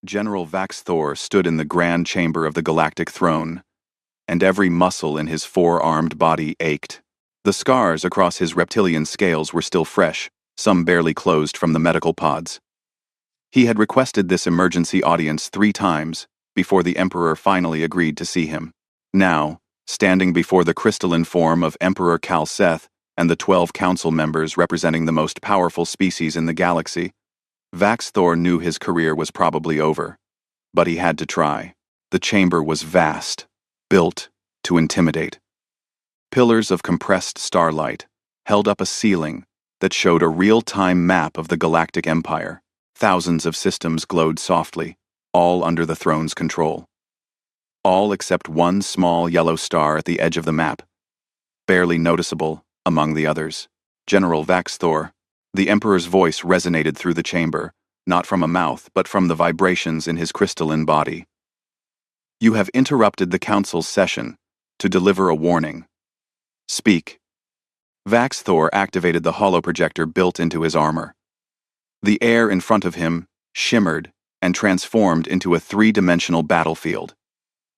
General Vaxthor stood in the grand chamber of the Galactic throne, and every muscle in his four-armed body ached. The scars across his reptilian scales were still fresh, some barely closed from the medical pods. He had requested this emergency audience 3 times before the Emperor finally agreed to see him. Now, standing before the crystalline form of Emperor Kalseth and the 12 council members representing the most powerful species in the galaxy, Vaxthor knew his career was probably over. But he had to try. The chamber was vast, built to intimidate. Pillars of compressed starlight held up a ceiling that showed a real-time map of the Galactic Empire. Thousands of systems glowed softly, all under the throne's control. All except one small yellow star at the edge of the map, barely noticeable among the others. General Vaxthor. The Emperor's voice resonated through the chamber, not from a mouth but from the vibrations in his crystalline body. You have interrupted the council's session to deliver a warning. Speak. Vaxthor activated the holoprojector built into his armor. The air in front of him shimmered and transformed into a 3-dimensional battlefield.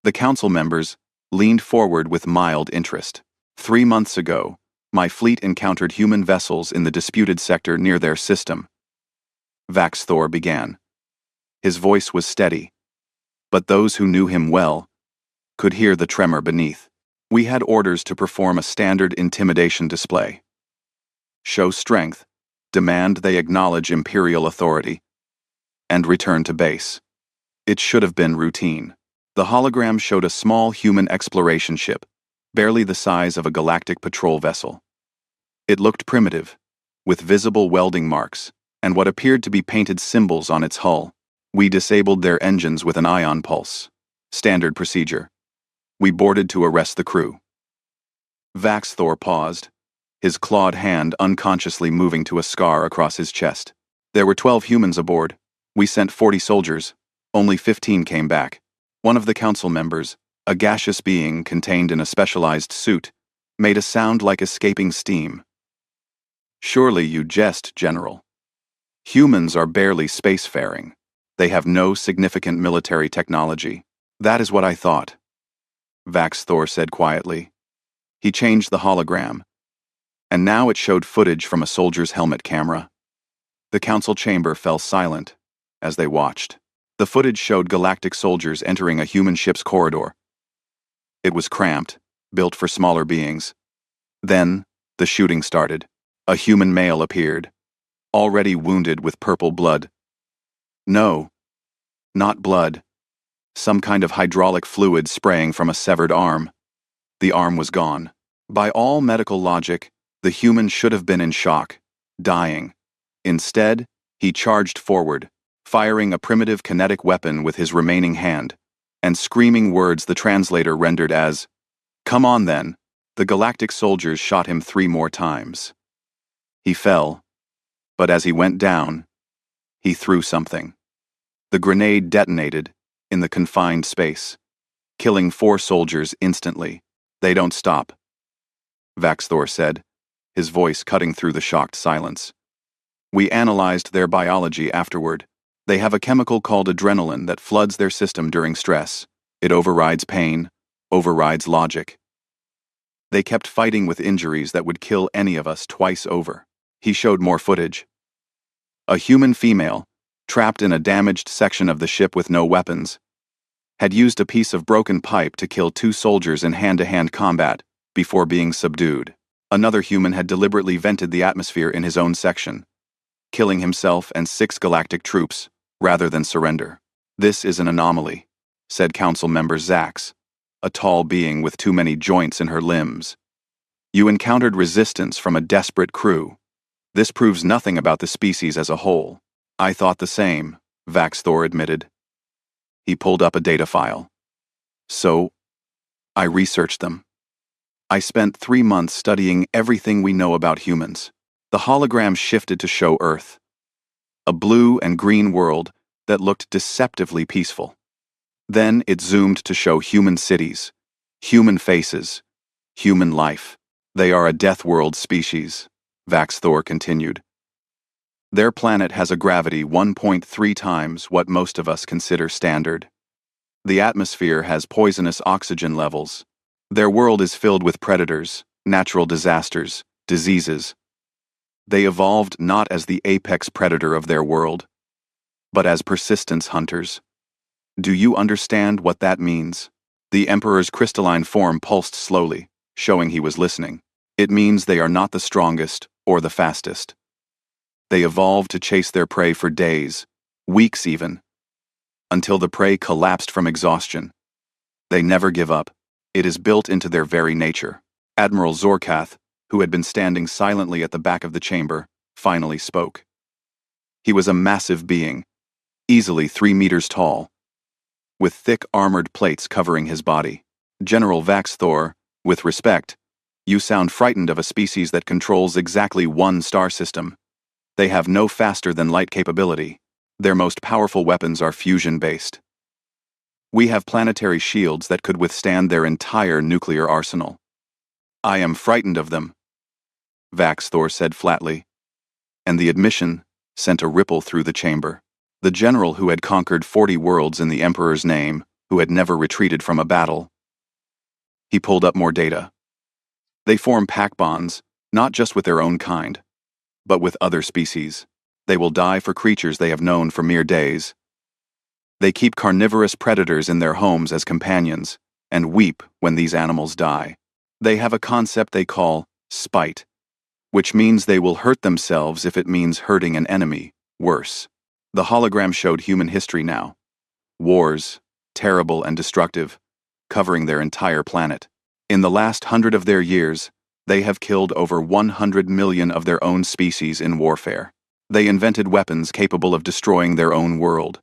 The council members leaned forward with mild interest. 3 months ago, my fleet encountered human vessels in the disputed sector near their system. Vaxthor began. His voice was steady, but those who knew him well could hear the tremor beneath. We had orders to perform a standard intimidation display. Show strength, demand they acknowledge Imperial authority, and return to base. It should have been routine. The hologram showed a small human exploration ship, barely the size of a galactic patrol vessel. It looked primitive, with visible welding marks and what appeared to be painted symbols on its hull. We disabled their engines with an ion pulse. Standard procedure. We boarded to arrest the crew. Vaxthor paused, his clawed hand unconsciously moving to a scar across his chest. There were 12 humans aboard. We sent 40 soldiers. Only 15 came back. One of the council members, a gaseous being contained in a specialized suit, made a sound like escaping steam. Surely you jest, General. Humans are barely spacefaring. They have no significant military technology. That is what I thought, Vaxthor said quietly. He changed the hologram, and now it showed footage from a soldier's helmet camera. The council chamber fell silent as they watched. The footage showed galactic soldiers entering a human ship's corridor. It was cramped, built for smaller beings. Then, the shooting started. A human male appeared, already wounded with purple blood. No, not blood. Some kind of hydraulic fluid spraying from a severed arm. The arm was gone. By all medical logic, the human should have been in shock, dying. Instead, he charged forward, firing a primitive kinetic weapon with his remaining hand, and screaming words the translator rendered as, "Come on then." The galactic soldiers shot him 3 more times. He fell, but as he went down, he threw something. The grenade detonated in the confined space, killing 4 soldiers instantly. "They don't stop," Vaxthor said, his voice cutting through the shocked silence. "We analyzed their biology afterward. They have a chemical called adrenaline that floods their system during stress. It overrides pain, overrides logic. They kept fighting with injuries that would kill any of us twice over." He showed more footage. A human female, trapped in a damaged section of the ship with no weapons, had used a piece of broken pipe to kill 2 soldiers in hand-to-hand combat before being subdued. Another human had deliberately vented the atmosphere in his own section, killing himself and 6 galactic troops rather than surrender. "This is an anomaly," said Council Member Zax, a tall being with too many joints in her limbs. "You encountered resistance from a desperate crew. This proves nothing about the species as a whole." "I thought the same," Vaxthor admitted. He pulled up a data file. "So, I researched them. I spent 3 months studying everything we know about humans." The hologram shifted to show Earth, a blue and green world that looked deceptively peaceful. Then it zoomed to show human cities, human faces, human life. "They are a death world species," Vaxthor continued. Their planet has a gravity 1.3 times what most of us consider standard. The atmosphere has poisonous oxygen levels. Their world is filled with predators, natural disasters, diseases. They evolved not as the apex predator of their world, but as persistence hunters. Do you understand what that means? The Emperor's crystalline form pulsed slowly, showing he was listening. It means they are not the strongest or the fastest. They evolved to chase their prey for days, weeks even, until the prey collapsed from exhaustion. They never give up. It is built into their very nature. Admiral Zorkath, who had been standing silently at the back of the chamber, finally spoke. He was a massive being, easily 3 meters tall, with thick armored plates covering his body. General Vaxthor, with respect, you sound frightened of a species that controls exactly one star system. They have no faster-than-light capability. Their most powerful weapons are fusion-based. We have planetary shields that could withstand their entire nuclear arsenal. I am frightened of them, Vaxthor said flatly, and the admission sent a ripple through the chamber. The general who had conquered 40 worlds in the Emperor's name, who had never retreated from a battle. He pulled up more data. They form pack bonds, not just with their own kind, but with other species. They will die for creatures they have known for mere days. They keep carnivorous predators in their homes as companions, and weep when these animals die. They have a concept they call spite, which means they will hurt themselves if it means hurting an enemy, worse. The hologram showed human history now. Wars, terrible and destructive, covering their entire planet. In the last 100 of their years, they have killed over 100 million of their own species in warfare. They invented weapons capable of destroying their own world.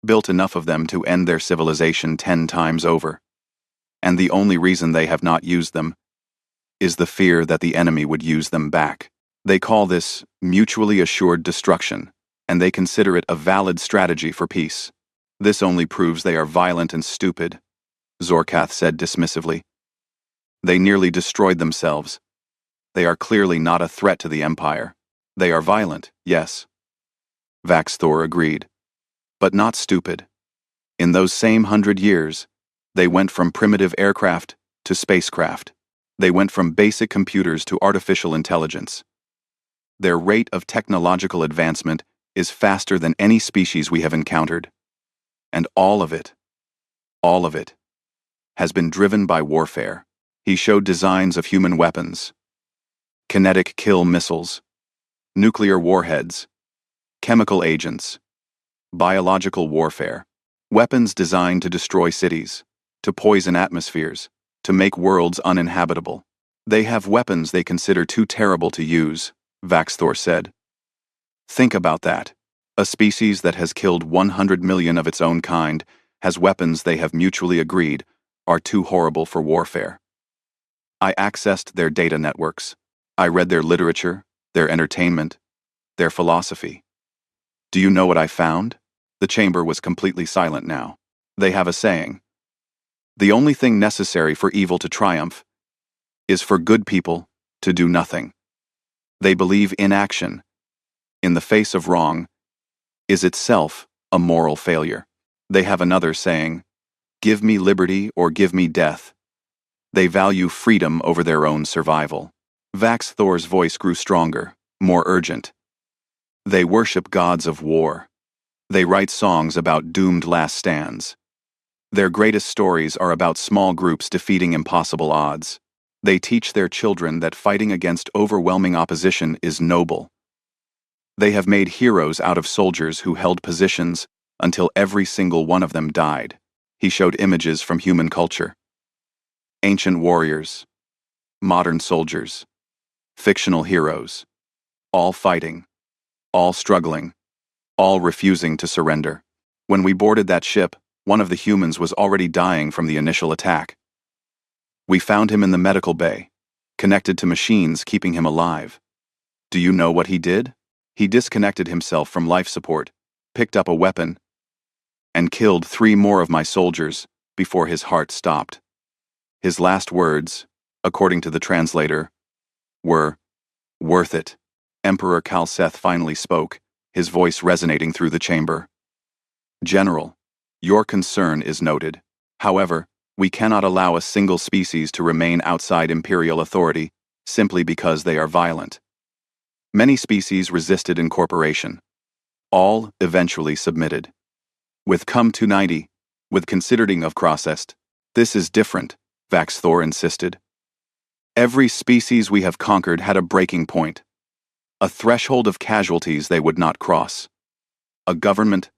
Built enough of them to end their civilization 10 times over. And the only reason they have not used them is the fear that the enemy would use them back. They call this mutually assured destruction, and they consider it a valid strategy for peace. This only proves they are violent and stupid, Zorkath said dismissively. They nearly destroyed themselves. They are clearly not a threat to the Empire. They are violent, yes. Vaxthor agreed. But not stupid. In those same 100 years, they went from primitive aircraft to spacecraft. They went from basic computers to artificial intelligence. Their rate of technological advancement is faster than any species we have encountered. And all of it, has been driven by warfare. He showed designs of human weapons, kinetic kill missiles, nuclear warheads, chemical agents, biological warfare, weapons designed to destroy cities, to poison atmospheres, to make worlds uninhabitable. They have weapons they consider too terrible to use, Vaxthor said. Think about that. A species that has killed 100 million of its own kind has weapons they have mutually agreed are too horrible for warfare. I accessed their data networks. I read their literature, their entertainment, their philosophy. Do you know what I found? The chamber was completely silent now. They have a saying. The only thing necessary for evil to triumph is for good people to do nothing. They believe inaction, in the face of wrong, is itself a moral failure. They have another saying, give me liberty or give me death. They value freedom over their own survival. Vaxthor's voice grew stronger, more urgent. They worship gods of war. They write songs about doomed last stands. Their greatest stories are about small groups defeating impossible odds. They teach their children that fighting against overwhelming opposition is noble. They have made heroes out of soldiers who held positions until every single one of them died. He showed images from human culture. Ancient warriors, modern soldiers, fictional heroes, all fighting, all struggling, all refusing to surrender. When we boarded that ship, one of the humans was already dying from the initial attack. We found him in the medical bay, connected to machines keeping him alive. Do you know what he did? He disconnected himself from life support, picked up a weapon, and killed 3 more of my soldiers before his heart stopped. His last words, according to the translator, were, "Worth it." Emperor Kalseth finally spoke, his voice resonating through the chamber. General, your concern is noted. However, we cannot allow a single species to remain outside imperial authority simply because they are violent. Many species resisted incorporation. All eventually submitted. With Cum 290, with considering of Crossest, this is different, Vaxthor insisted. Every species we have conquered had a breaking point. A threshold of casualties they would not cross. A government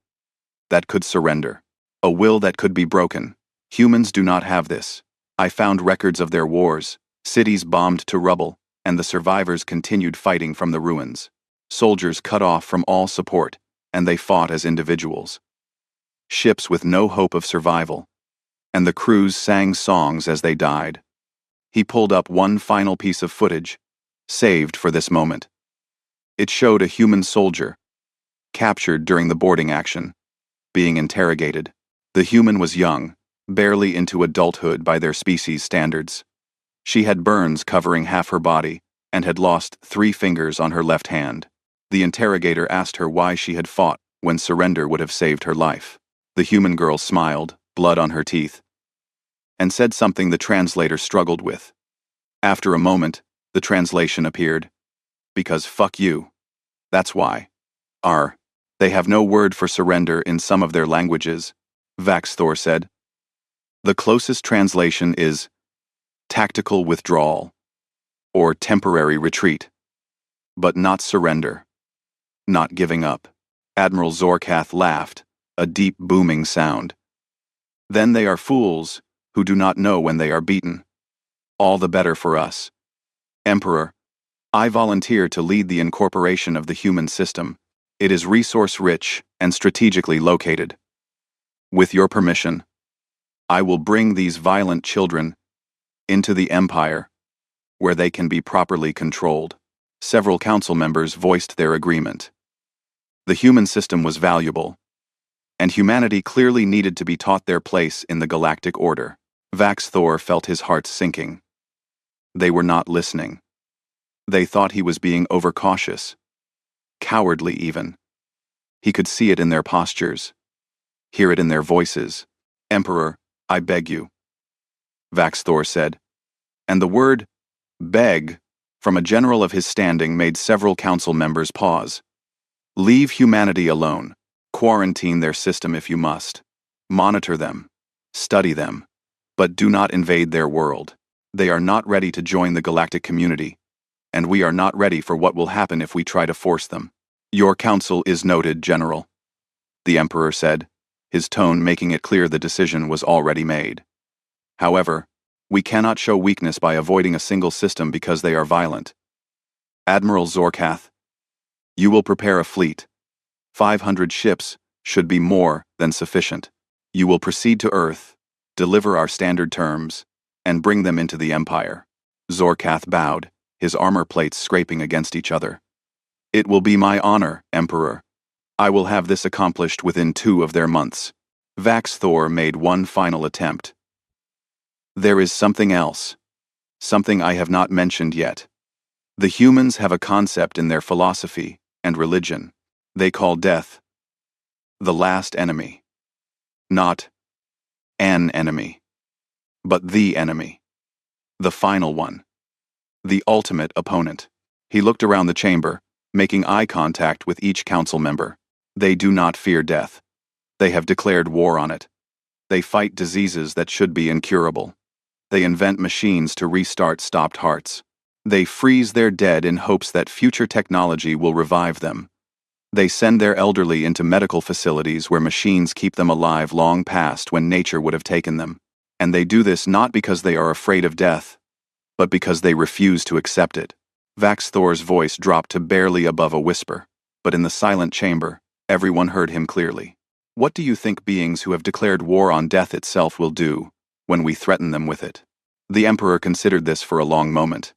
that could surrender. A will that could be broken. Humans do not have this. I found records of their wars, cities bombed to rubble, and the survivors continued fighting from the ruins. Soldiers cut off from all support, and they fought as individuals. Ships with no hope of survival, and the crews sang songs as they died. He pulled up one final piece of footage, saved for this moment. It showed a human soldier, captured during the boarding action, being interrogated. The human was young, barely into adulthood by their species standards. She had burns covering half her body and had lost 3 fingers on her left hand. The interrogator asked her why she had fought when surrender would have saved her life. The human girl smiled, blood on her teeth, and said something the translator struggled with. After a moment, the translation appeared. Because fuck you. That's why. They have no word for surrender in some of their languages, Vaxthor said. The closest translation is tactical withdrawal, or temporary retreat. But not surrender. Not giving up. Admiral Zorkath laughed, a deep booming sound. Then they are fools, who do not know when they are beaten. All the better for us. Emperor, I volunteer to lead the incorporation of the human system. It is resource-rich and strategically located. With your permission, I will bring these violent children into the Empire, where they can be properly controlled. Several council members voiced their agreement. The human system was valuable, and humanity clearly needed to be taught their place in the galactic order. Vaxthor felt his heart sinking. They were not listening. They thought he was being overcautious. Cowardly, even. He could see it in their postures, hear it in their voices. Emperor, I beg you, Vaxthor said. And the word, beg, from a general of his standing made several council members pause. Leave humanity alone. Quarantine their system if you must. Monitor them. Study them. But do not invade their world. They are not ready to join the galactic community, and we are not ready for what will happen if we try to force them. Your counsel is noted, General, the Emperor said, his tone making it clear the decision was already made. However, we cannot show weakness by avoiding a single system because they are violent. Admiral Zorkath, you will prepare a fleet. 500 ships should be more than sufficient. You will proceed to Earth, deliver our standard terms, and bring them into the Empire. Zorkath bowed, his armor plates scraping against each other. It will be my honor, Emperor. I will have this accomplished within 2 of their months. Vaxthor made one final attempt. There is something else. Something I have not mentioned yet. The humans have a concept in their philosophy and religion. They call death the last enemy. Not an enemy, but the enemy. The final one. The ultimate opponent. He looked around the chamber, making eye contact with each council member. They do not fear death. They have declared war on it. They fight diseases that should be incurable. They invent machines to restart stopped hearts. They freeze their dead in hopes that future technology will revive them. They send their elderly into medical facilities where machines keep them alive long past when nature would have taken them. And they do this not because they are afraid of death, but because they refuse to accept it. Vaxthor's voice dropped to barely above a whisper, but in the silent chamber, everyone heard him clearly. What do you think beings who have declared war on death itself will do when we threaten them with it? The Emperor considered this for a long moment.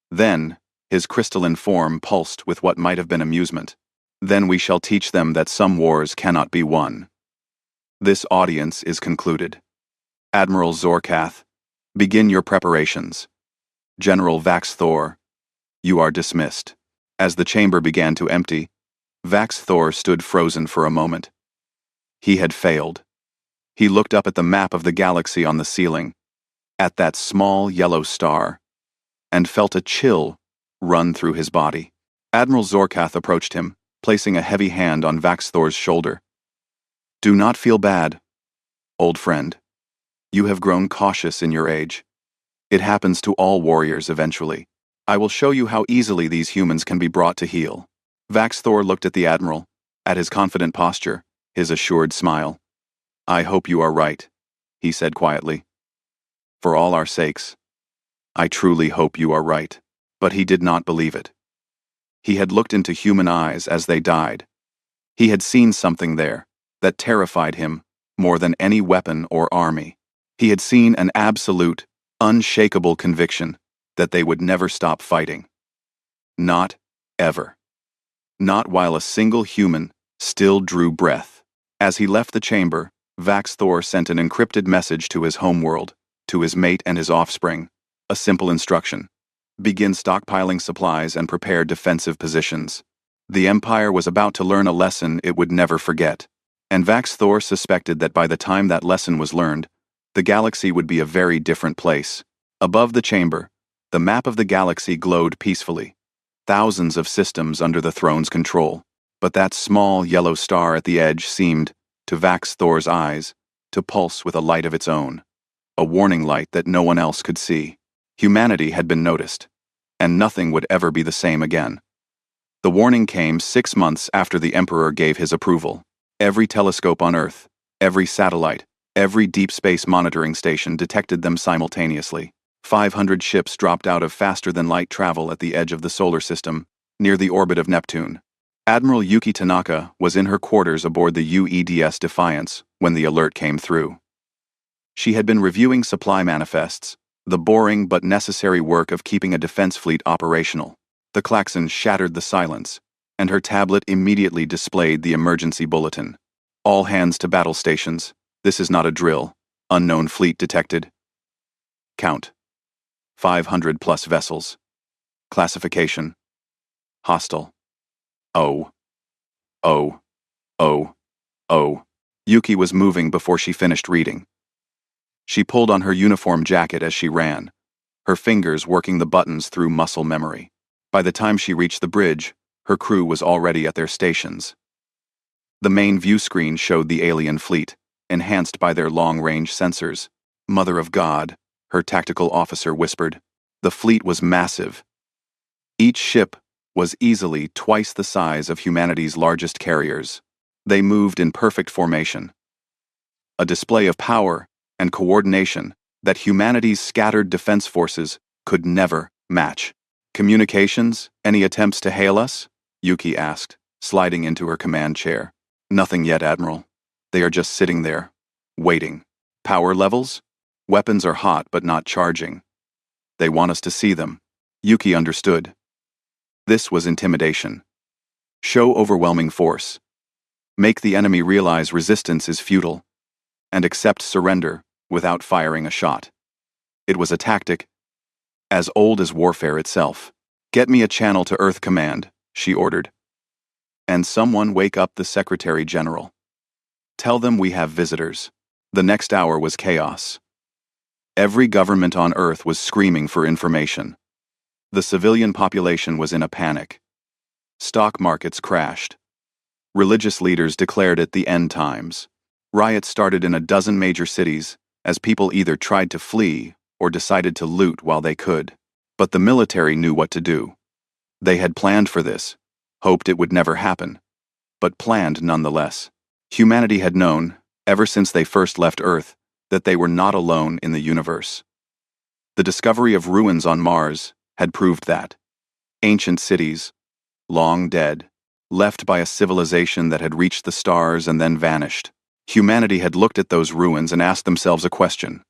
Then, his crystalline form pulsed with what might have been amusement. Then we shall teach them that some wars cannot be won. This audience is concluded. Admiral Zorkath, begin your preparations. General Vaxthor, you are dismissed. As the chamber began to empty, Vax Thor stood frozen for a moment. He had failed. He looked up at the map of the galaxy on the ceiling, at that small yellow star, and felt a chill run through his body. Admiral Zorkath approached him, placing a heavy hand on Vax Thor's shoulder. "Do not feel bad, old friend. You have grown cautious in your age. It happens to all warriors eventually. I will show you how easily these humans can be brought to heel." Vax Thor looked at the Admiral, at his confident posture, his assured smile. "I hope you are right," he said quietly. "For all our sakes, I truly hope you are right." But he did not believe it. He had looked into human eyes as they died. He had seen something there that terrified him more than any weapon or army. He had seen an absolute, unshakable conviction that they would never stop fighting. Not ever. Not while a single human still drew breath. As he left the chamber, Vax Thor sent an encrypted message to his homeworld, to his mate and his offspring, a simple instruction: begin stockpiling supplies and prepare defensive positions. The Empire was about to learn a lesson it would never forget, and Vax Thor suspected that by the time that lesson was learned, the galaxy would be a very different place. Above the chamber, the map of the galaxy glowed peacefully, thousands of systems under the throne's control. But that small yellow star at the edge seemed, to Vax Thor's eyes, to pulse with a light of its own, a warning light that no one else could see. Humanity had been noticed, and nothing would ever be the same again. The warning came 6 months after the Emperor gave his approval. Every telescope on Earth, every satellite, every deep space monitoring station detected them simultaneously. 500 ships dropped out of faster-than-light travel at the edge of the solar system, near the orbit of Neptune. Admiral Yuki Tanaka was in her quarters aboard the UEDS Defiance when the alert came through. She had been reviewing supply manifests, the boring but necessary work of keeping a defense fleet operational. The klaxon shattered the silence, and her tablet immediately displayed the emergency bulletin. "All hands to battle stations. This is not a drill. Unknown fleet detected. Count: 500+ vessels. Classification: hostile. Oh. Oh. Oh. Oh." Yuki was moving before she finished reading. She pulled on her uniform jacket as she ran, her fingers working the buttons through muscle memory. By the time she reached the bridge, her crew was already at their stations. The main view screen showed the alien fleet, enhanced by their long-range sensors. "Mother of God," her tactical officer whispered. The fleet was massive. Each ship was easily twice the size of humanity's largest carriers. They moved in perfect formation, a display of power and coordination that humanity's scattered defense forces could never match. "Communications? Any attempts to hail us?" Yuki asked, sliding into her command chair. "Nothing yet, Admiral. They are just sitting there, waiting." "Power levels? Weapons are hot but not charging. They want us to see them." Yuki understood. This was intimidation. Show overwhelming force. Make the enemy realize resistance is futile, and accept surrender without firing a shot. It was a tactic as old as warfare itself. "Get me a channel to Earth Command," she ordered. "And someone wake up the Secretary General. Tell them we have visitors." The next hour was chaos. Every government on Earth was screaming for information. The civilian population was in a panic. Stock markets crashed. Religious leaders declared it the end times. Riots started in a dozen major cities as people either tried to flee or decided to loot while they could. But the military knew what to do. They had planned for this, hoped it would never happen, but planned nonetheless. Humanity had known, ever since they first left Earth, that they were not alone in the universe. The discovery of ruins on Mars had proved that. Ancient cities, long dead, left by a civilization that had reached the stars and then vanished. Humanity had looked at those ruins and asked themselves a question.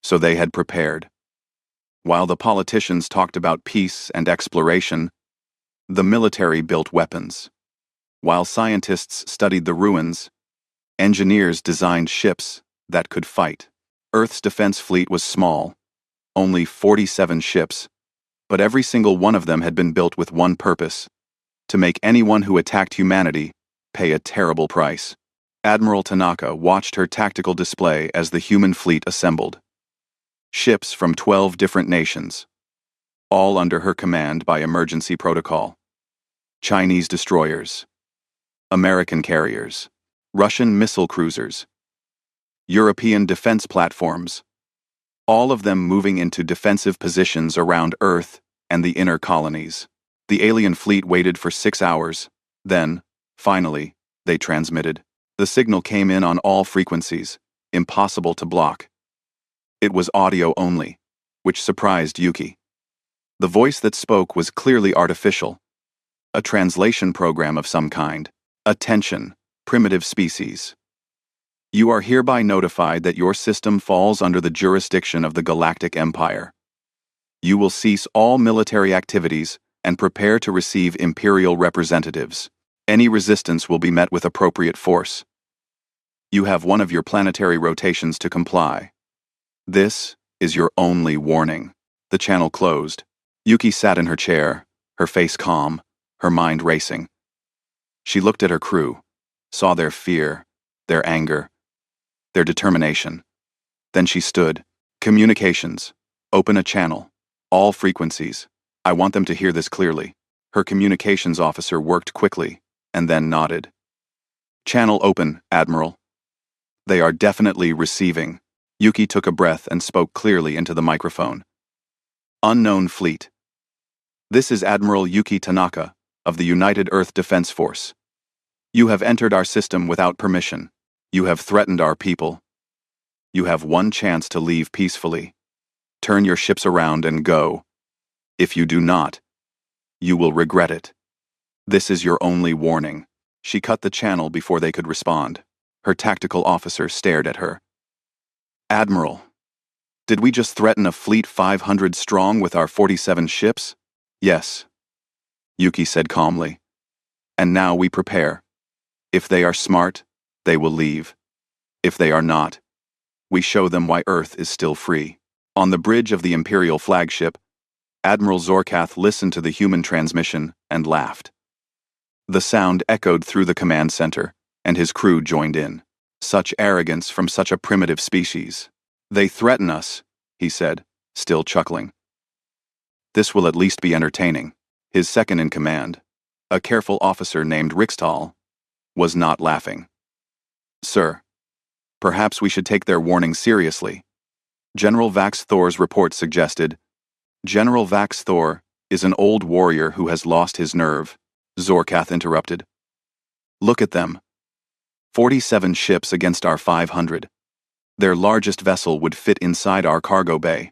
So they had prepared. While the politicians talked about peace and exploration, the military built weapons. While scientists studied the ruins, engineers designed ships that could fight. Earth's defense fleet was small, only 47 ships, But every single one of them had been built with one purpose: to make anyone who attacked humanity pay a terrible price. Admiral Tanaka watched her tactical display as the human fleet assembled. Ships from 12 different nations, all under her command by emergency protocol. Chinese destroyers, American carriers, Russian missile cruisers, European defense platforms, all of them moving into defensive positions around Earth and the inner colonies. The alien fleet waited for 6 hours. Then, finally, they transmitted. The signal came in on all frequencies, impossible to block. It was audio only, which surprised Yuki. The voice that spoke was clearly artificial, a translation program of some kind. Attention, primitive species. You are hereby notified that your system falls under the jurisdiction of the Galactic Empire. You will cease all military activities and prepare to receive Imperial representatives. Any resistance will be met with appropriate force. You have one of your planetary rotations to comply. This is your only warning. The channel closed. Yuki sat in her chair, her face calm, her mind racing. She looked at her crew, saw their fear, their anger, their determination. Then she stood. Communications. Open a channel. All frequencies. I want them to hear this clearly. Her communications officer worked quickly, and then nodded. Channel open, Admiral. They are definitely receiving. Yuki took a breath and spoke clearly into the microphone. Unknown Fleet. This is Admiral Yuki Tanaka, of the United Earth Defense Force. You have entered our system without permission. You have threatened our people. You have one chance to leave peacefully. Turn your ships around and go. If you do not, you will regret it. This is your only warning. She cut the channel before they could respond. Her tactical officer stared at her. Admiral, did we just threaten a fleet 500 strong with our 47 ships? Yes, Yuki said calmly. And now we prepare. If they are smart, they will leave. If they are not, we show them why Earth is still free. On the bridge of the Imperial flagship, Admiral Zorkath listened to the human transmission and laughed. The sound echoed through the command center, and his crew joined in. Such arrogance from such a primitive species. They threaten us, he said, still chuckling. This will at least be entertaining. His second in command, a careful officer named Rixtal, was not laughing. Sir, perhaps we should take their warning seriously. General Vax Thor's report suggested. General Vax Thor is an old warrior who has lost his nerve, Zorkath interrupted. Look at them. 47 ships against our 500. Their largest vessel would fit inside our cargo bay.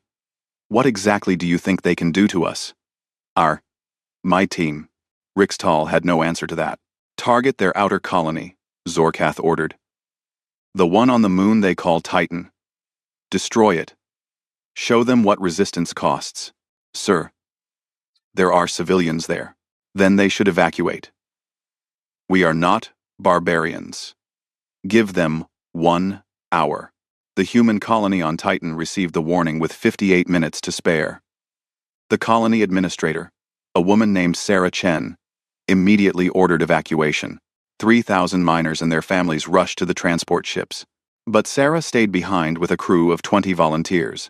What exactly do you think they can do to us? My team. Rixtal had no answer to that. Target their outer colony, Zorkath ordered. The one on the moon they call Titan. Destroy it. Show them what resistance costs. Sir. There are civilians there. Then they should evacuate. We are not barbarians. Give them 1 hour. The human colony on Titan received the warning with 58 minutes to spare. The colony administrator, a woman named Sarah Chen, immediately ordered evacuation. 3,000 miners and their families rushed to the transport ships. But Sarah stayed behind with a crew of 20 volunteers.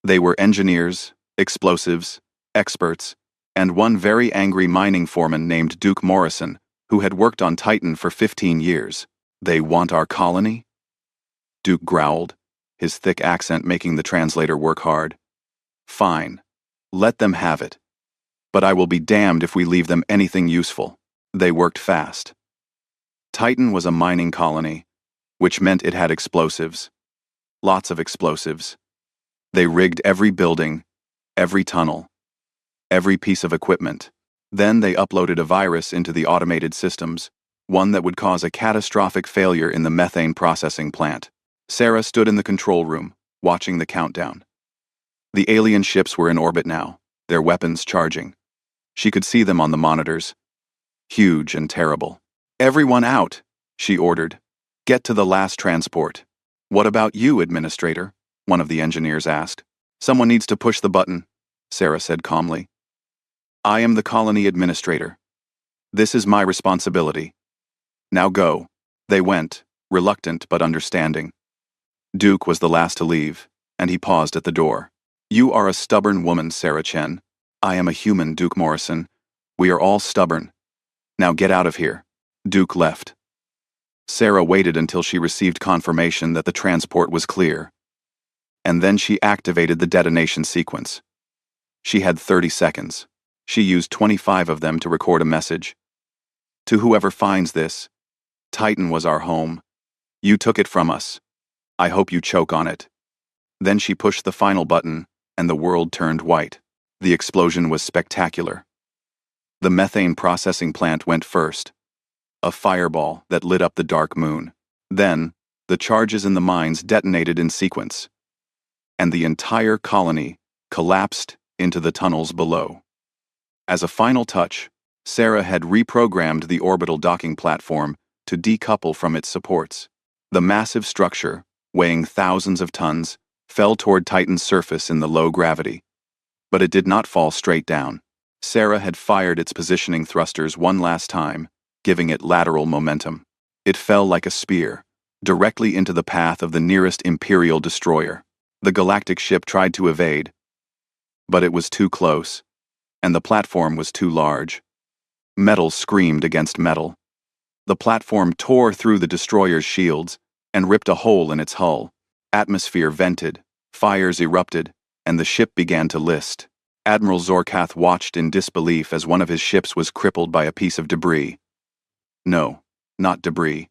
They were engineers, explosives, experts, and one very angry mining foreman named Duke Morrison, who had worked on Titan for 15 years. They want our colony? Duke growled, his thick accent making the translator work hard. Fine. Let them have it. But I will be damned if we leave them anything useful. They worked fast. Titan was a mining colony, which meant it had explosives. Lots of explosives. They rigged every building, every tunnel, every piece of equipment. Then they uploaded a virus into the automated systems, one that would cause a catastrophic failure in the methane processing plant. Sarah stood in the control room, watching the countdown. The alien ships were in orbit now, their weapons charging. She could see them on the monitors. Huge and terrible. Everyone out, she ordered. Get to the last transport. What about you, Administrator? One of the engineers asked. Someone needs to push the button, Sarah said calmly. I am the colony administrator. This is my responsibility. Now go. They went, reluctant but understanding. Duke was the last to leave, and he paused at the door. You are a stubborn woman, Sarah Chen. I am a human, Duke Morrison. We are all stubborn. Now get out of here. Duke left. Sarah waited until she received confirmation that the transport was clear. And then she activated the detonation sequence. She had 30 seconds. She used 25 of them to record a message. To whoever finds this, Titan was our home. You took it from us. I hope you choke on it. Then she pushed the final button, and the world turned white. The explosion was spectacular. The methane processing plant went first. A fireball that lit up the dark moon. Then, the charges in the mines detonated in sequence. And the entire colony collapsed into the tunnels below. As a final touch, Sarah had reprogrammed the orbital docking platform to decouple from its supports. The massive structure, weighing thousands of tons, fell toward Titan's surface in the low gravity. But it did not fall straight down. Sarah had fired its positioning thrusters one last time, giving it lateral momentum. It fell like a spear, directly into the path of the nearest Imperial destroyer. The Galactic ship tried to evade, but it was too close, and the platform was too large. Metal screamed against metal. The platform tore through the destroyer's shields and ripped a hole in its hull. Atmosphere vented, fires erupted, and the ship began to list. Admiral Zorkath watched in disbelief as one of his ships was crippled by a piece of debris. No, not debris.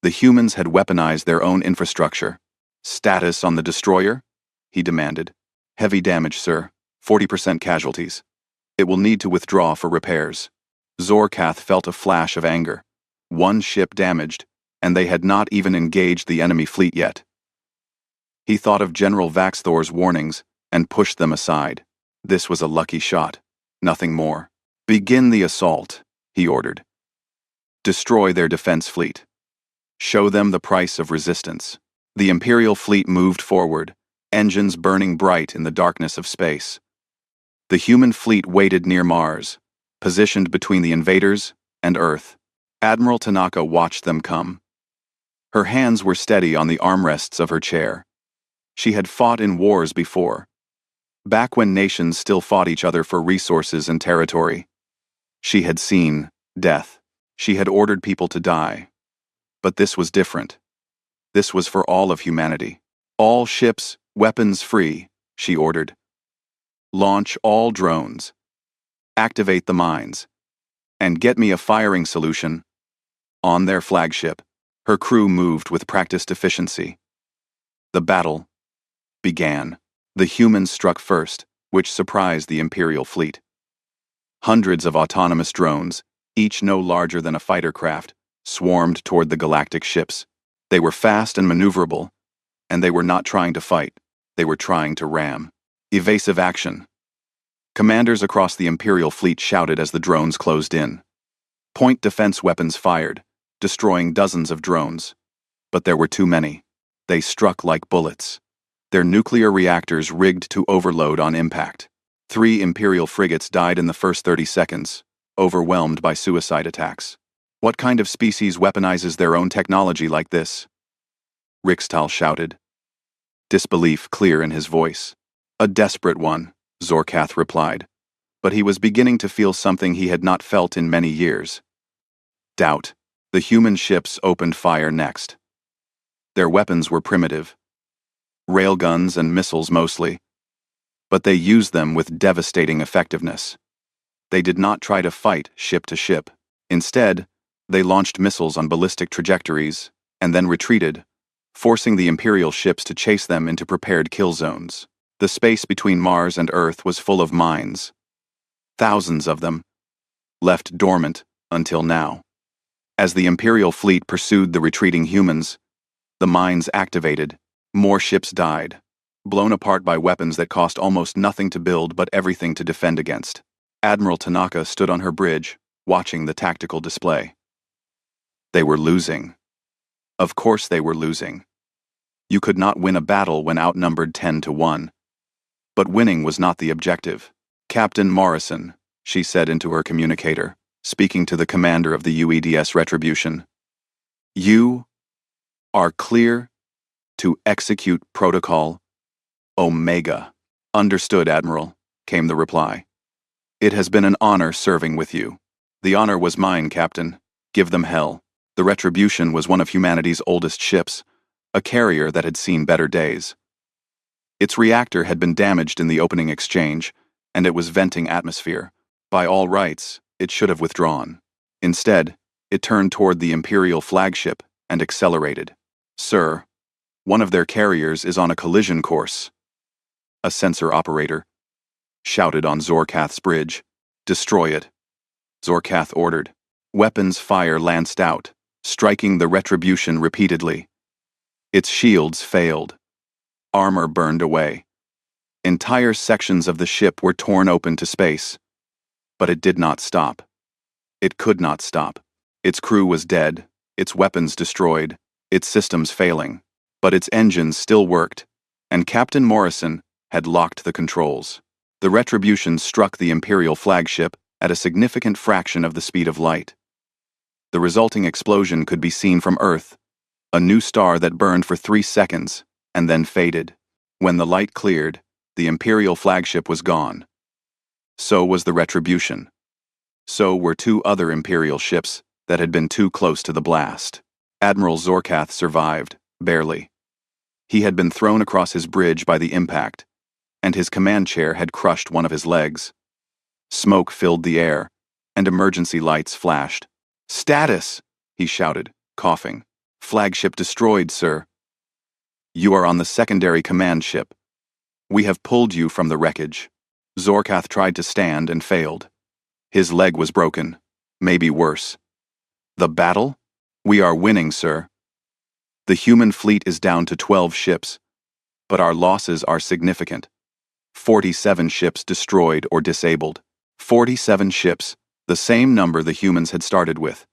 The humans had weaponized their own infrastructure. Status on the destroyer? He demanded. Heavy damage, sir. 40% casualties. It will need to withdraw for repairs. Zorkath felt a flash of anger. One ship damaged, and they had not even engaged the enemy fleet yet. He thought of General Vaxthor's warnings and pushed them aside. This was a lucky shot. Nothing more. Begin the assault, he ordered. Destroy their defense fleet. Show them the price of resistance. The Imperial fleet moved forward, engines burning bright in the darkness of space. The human fleet waited near Mars, positioned between the invaders and Earth. Admiral Tanaka watched them come. Her hands were steady on the armrests of her chair. She had fought in wars before, back when nations still fought each other for resources and territory. She had seen death. She had ordered people to die. But this was different. This was for all of humanity. All ships, weapons free, she ordered. Launch all drones. Activate the mines. And get me a firing solution. On their flagship, her crew moved with practiced efficiency. The battle began. The humans struck first, which surprised the Imperial fleet. Hundreds of autonomous drones, each no larger than a fighter craft, swarmed toward the Galactic ships. They were fast and maneuverable, and they were not trying to fight. They were trying to ram. Evasive action. Commanders across the Imperial fleet shouted as the drones closed in. Point defense weapons fired, destroying dozens of drones. But there were too many. They struck like bullets. Their nuclear reactors rigged to overload on impact. 3 Imperial frigates died in the first 30 seconds, overwhelmed by suicide attacks. What kind of species weaponizes their own technology like this? Rixtal shouted. Disbelief clear in his voice. A desperate one, Zorkath replied. But he was beginning to feel something he had not felt in many years. Doubt. The human ships opened fire next. Their weapons were primitive. Railguns and missiles mostly. But they used them with devastating effectiveness. They did not try to fight ship to ship. Instead, they launched missiles on ballistic trajectories and then retreated, forcing the Imperial ships to chase them into prepared kill zones. The space between Mars and Earth was full of mines. Thousands of them, left dormant until now. As the Imperial fleet pursued the retreating humans, the mines activated. More ships died, blown apart by weapons that cost almost nothing to build but everything to defend against. Admiral Tanaka stood on her bridge, watching the tactical display. They were losing. Of course they were losing. You could not win a battle when outnumbered 10-1. But winning was not the objective. Captain Morrison, she said into her communicator, speaking to the commander of the UEDS Retribution. You are clear to execute Protocol Omega. Understood, Admiral, came the reply. It has been an honor serving with you. The honor was mine, Captain. Give them hell. The Retribution was one of humanity's oldest ships, a carrier that had seen better days. Its reactor had been damaged in the opening exchange, and it was venting atmosphere. By all rights, it should have withdrawn. Instead, it turned toward the Imperial flagship and accelerated. Sir, one of their carriers is on a collision course. A sensor operator shouted on Zorkath's bridge. Destroy it. Zorkath ordered. Weapons fire lanced out, striking the Retribution repeatedly. Its shields failed. Armor burned away. Entire sections of the ship were torn open to space. But it did not stop. It could not stop. Its crew was dead, its weapons destroyed, its systems failing. But its engines still worked, and Captain Morrison had locked the controls. The Retribution struck the Imperial flagship at a significant fraction of the speed of light. The resulting explosion could be seen from Earth, a new star that burned for 3 seconds and then faded. When the light cleared, the Imperial flagship was gone. So was the Retribution. So were 2 other Imperial ships that had been too close to the blast. Admiral Zorkath survived, barely. He had been thrown across his bridge by the impact, and his command chair had crushed one of his legs. Smoke filled the air, and emergency lights flashed. Status! He shouted, coughing. Flagship destroyed, sir. You are on the secondary command ship. We have pulled you from the wreckage. Zorkath tried to stand and failed. His leg was broken, maybe worse. The battle? We are winning, sir. The human fleet is down to 12 ships, but our losses are significant. 47 ships destroyed or disabled. 47 ships, the same number the humans had started with.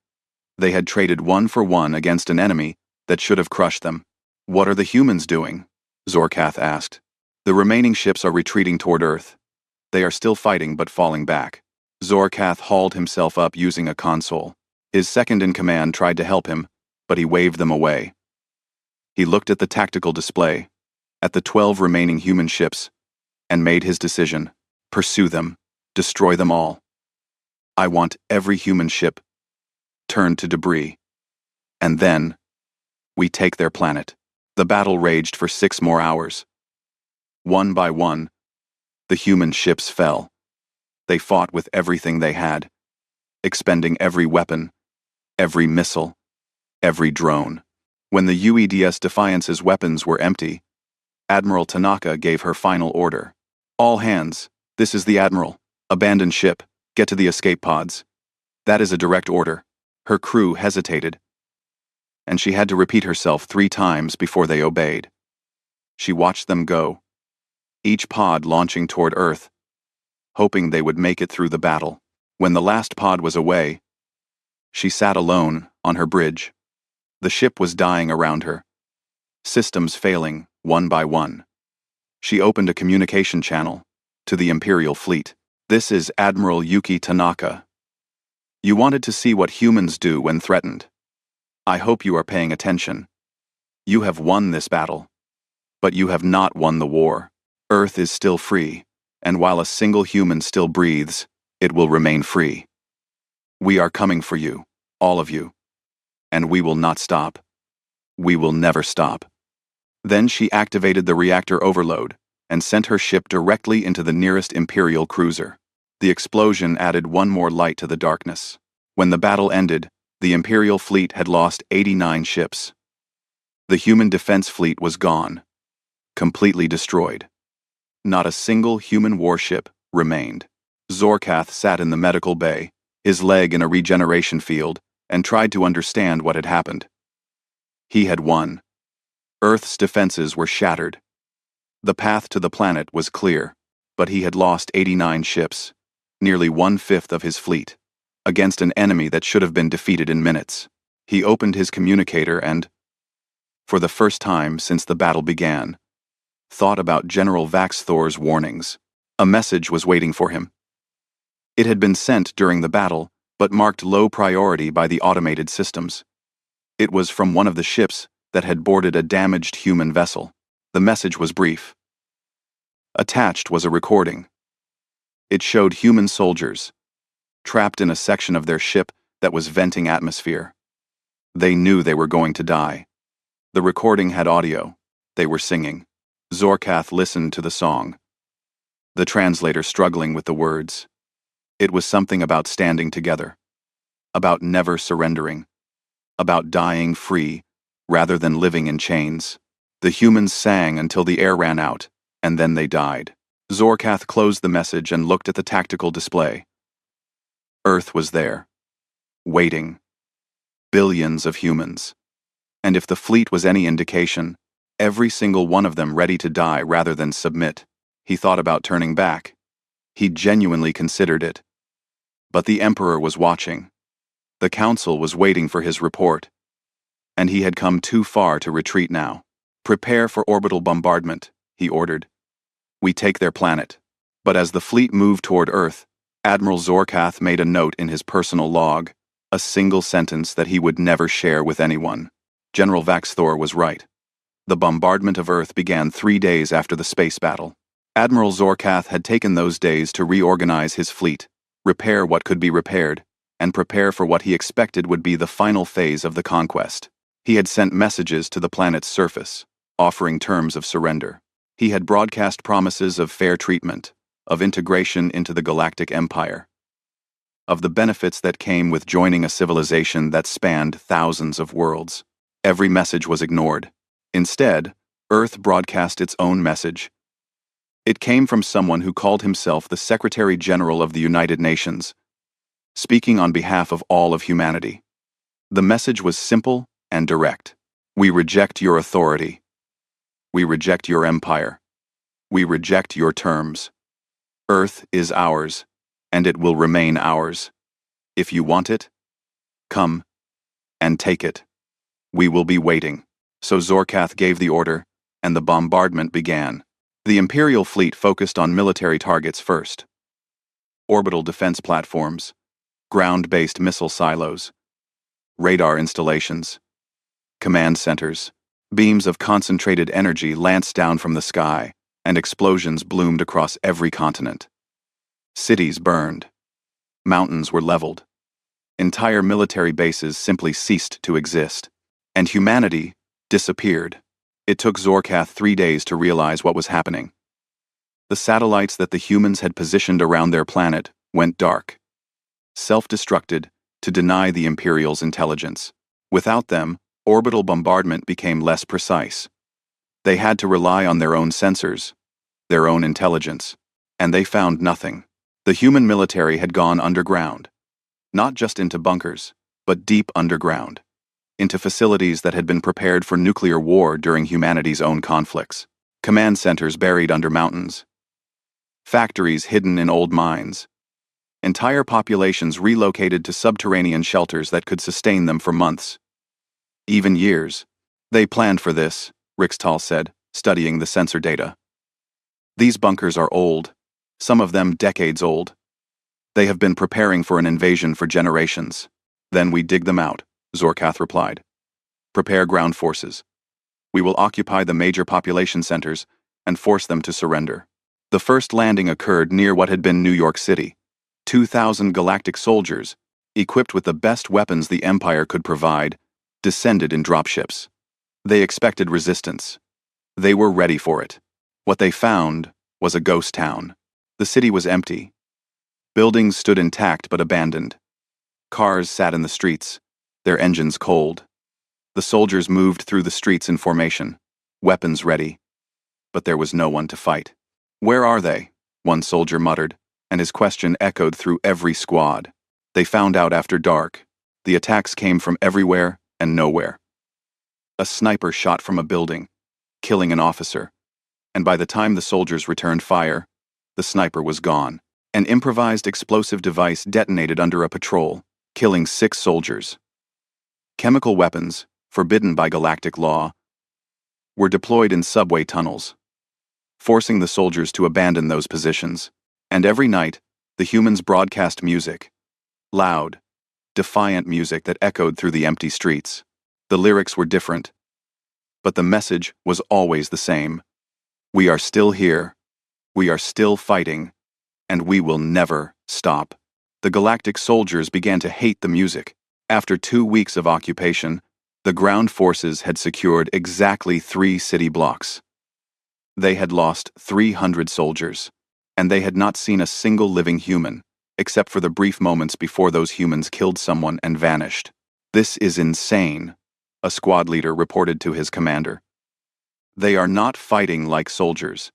They had traded 1 for 1 against an enemy that should have crushed them. What are the humans doing? Zorkath asked. The remaining ships are retreating toward Earth. They are still fighting but falling back. Zorkath hauled himself up using a console. His second-in-command tried to help him, but he waved them away. He looked at the tactical display, at the 12 remaining human ships, and made his decision. Pursue them. Destroy them all. I want every human ship turned to debris. And then, we take their planet. The battle raged for 6 more hours. One by one, the human ships fell. They fought with everything they had, expending every weapon, every missile, every drone. When the UEDS Defiance's weapons were empty, Admiral Tanaka gave her final order. All hands, this is the Admiral. Abandon ship, get to the escape pods. That is a direct order. Her crew hesitated, and she had to repeat herself 3 times before they obeyed. She watched them go, each pod launching toward Earth, hoping they would make it through the battle. When the last pod was away, she sat alone on her bridge. The ship was dying around her, systems failing one by one. She opened a communication channel to the Imperial fleet. This is Admiral Yuki Tanaka. You wanted to see what humans do when threatened. I hope you are paying attention. You have won this battle, but you have not won the war. Earth is still free, and while a single human still breathes, it will remain free. We are coming for you, all of you, and we will not stop. We will never stop. Then she activated the reactor overload and sent her ship directly into the nearest Imperial cruiser. The explosion added one more light to the darkness. When the battle ended, the Imperial fleet had lost 89 ships. The human defense fleet was gone, completely destroyed. Not a single human warship remained. Zorkath sat in the medical bay, his leg in a regeneration field, and tried to understand what had happened. He had won. Earth's defenses were shattered. The path to the planet was clear, but he had lost 89 ships, nearly 1/5 of his fleet, against an enemy that should have been defeated in minutes. He opened his communicator and, for the first time since the battle began, thought about General Vaxthor's warnings. A message was waiting for him. It had been sent during the battle, but marked low priority by the automated systems. It was from one of the ships that had boarded a damaged human vessel. The message was brief. Attached was a recording. It showed human soldiers, trapped in a section of their ship that was venting atmosphere. They knew they were going to die. The recording had audio. They were singing. Zorkath listened to the song, the translator struggling with the words. It was something about standing together, about never surrendering, about dying free rather than living in chains. The humans sang until the air ran out, and then they died. Zorkath closed the message and looked at the tactical display. Earth was there, waiting. Billions of humans. And if the fleet was any indication, every single one of them ready to die rather than submit. He thought about turning back. He genuinely considered it. But the Emperor was watching. The Council was waiting for his report. And he had come too far to retreat now. Prepare for orbital bombardment, he ordered. We take their planet. But as the fleet moved toward Earth, Admiral Zorkath made a note in his personal log, a single sentence that he would never share with anyone. General Vaxthor was right. The bombardment of Earth began 3 days after the space battle. Admiral Zorkath had taken those days to reorganize his fleet, repair what could be repaired, and prepare for what he expected would be the final phase of the conquest. He had sent messages to the planet's surface, offering terms of surrender. He had broadcast promises of fair treatment, of integration into the Galactic Empire, of the benefits that came with joining a civilization that spanned thousands of worlds. Every message was ignored. Instead, Earth broadcast its own message. It came from someone who called himself the Secretary General of the United Nations, speaking on behalf of all of humanity. The message was simple and direct. We reject your authority. We reject your empire. We reject your terms. Earth is ours, and it will remain ours. If you want it, come and take it. We will be waiting. So Zorkath gave the order, and the bombardment began. The Imperial fleet focused on military targets first. Orbital defense platforms, ground-based missile silos, radar installations, command centers. Beams of concentrated energy lanced down from the sky, and explosions bloomed across every continent. Cities burned. Mountains were leveled. Entire military bases simply ceased to exist. And humanity disappeared. It took Zorkath 3 days to realize what was happening. The satellites that the humans had positioned around their planet went dark, self-destructed to deny the Imperial's intelligence. Without them, orbital bombardment became less precise. They had to rely on their own sensors, their own intelligence, and they found nothing. The human military had gone underground, not just into bunkers, but deep underground, into facilities that had been prepared for nuclear war during humanity's own conflicts. Command centers buried under mountains. Factories hidden in old mines. Entire populations relocated to subterranean shelters that could sustain them for months, even years. They planned for this, Rixtal said, studying the sensor data. These bunkers are old, some of them decades old. They have been preparing for an invasion for generations. Then we dig them out, Zorkath replied. Prepare ground forces. We will occupy the major population centers and force them to surrender. The first landing occurred near what had been New York City. 2,000 Galactic soldiers, equipped with the best weapons the Empire could provide, descended in dropships. They expected resistance. They were ready for it. What they found was a ghost town. The city was empty. Buildings stood intact but abandoned. Cars sat in the streets, their engines cold. The soldiers moved through the streets in formation, weapons ready. But there was no one to fight. "Where are they?" one soldier muttered, and his question echoed through every squad. They found out after dark. The attacks came from everywhere and nowhere. A sniper shot from a building, killing an officer, and by the time the soldiers returned fire, the sniper was gone. An improvised explosive device detonated under a patrol, killing 6 soldiers. Chemical weapons, forbidden by galactic law, were deployed in subway tunnels, forcing the soldiers to abandon those positions. And every night, The humans broadcast music. Loud, defiant music that echoed through the empty streets. The lyrics were different, but the message was always the same. We are still here. We are still fighting. And we will never stop. The Galactic soldiers began to hate the music. After 2 weeks of occupation, the ground forces had secured exactly 3 city blocks. They had lost 300 soldiers, and they had not seen a single living human, except for the brief moments before those humans killed someone and vanished. This is insane, a squad leader reported to his commander. They are not fighting like soldiers.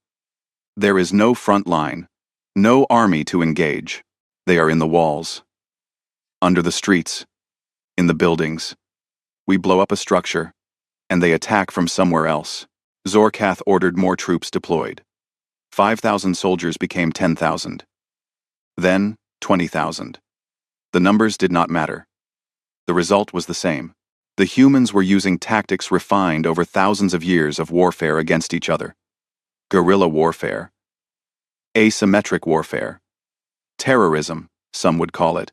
There is no front line, no army to engage. They are in the walls, under the streets, in the buildings. We blow up a structure, and they attack from somewhere else. Zorkath ordered more troops deployed. 5,000 soldiers became 10,000. Then, 20,000. The numbers did not matter. The result was the same. The humans were using tactics refined over thousands of years of warfare against each other. Guerrilla warfare. Asymmetric warfare. Terrorism, some would call it.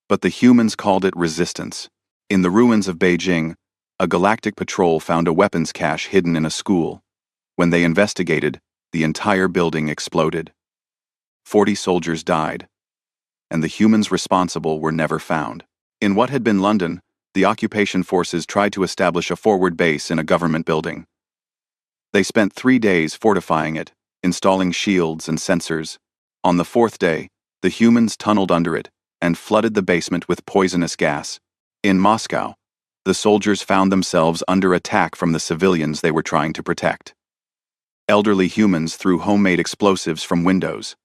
But the humans called it resistance. In the ruins of Beijing, a galactic patrol found a weapons cache hidden in a school. When they investigated, the entire building exploded. 40 soldiers died, and the humans responsible were never found. In what had been London, the occupation forces tried to establish a forward base in a government building. They spent 3 days fortifying it, installing shields and sensors. On the 4th day, the humans tunneled under it and flooded the basement with poisonous gas. In Moscow, the soldiers found themselves under attack from the civilians they were trying to protect. Elderly humans threw homemade explosives from windows.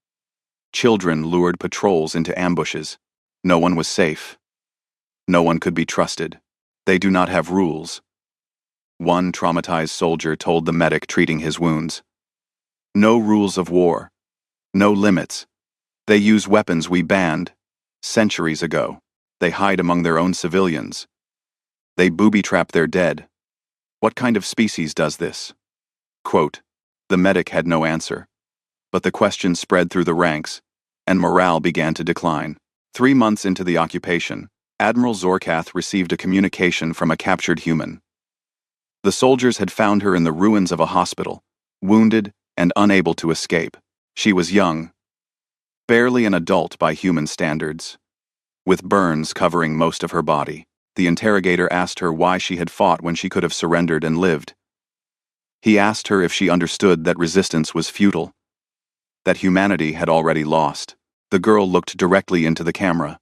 Children lured patrols into ambushes. No one was safe. No one could be trusted. They do not have rules. One traumatized soldier told the medic treating his wounds. No rules of war. No limits. They use weapons we banned centuries ago. They hide among their own civilians. They booby-trap their dead. What kind of species does this? Quote, the medic had no answer. But the question spread through the ranks, and morale began to decline. 3 months into the occupation, Admiral Zorkath received a communication from a captured human. The soldiers had found her in the ruins of a hospital, wounded and unable to escape. She was young, barely an adult by human standards, with burns covering most of her body. The interrogator asked her why she had fought when she could have surrendered and lived. He asked her if she understood that resistance was futile, that humanity had already lost. The girl looked directly into the camera,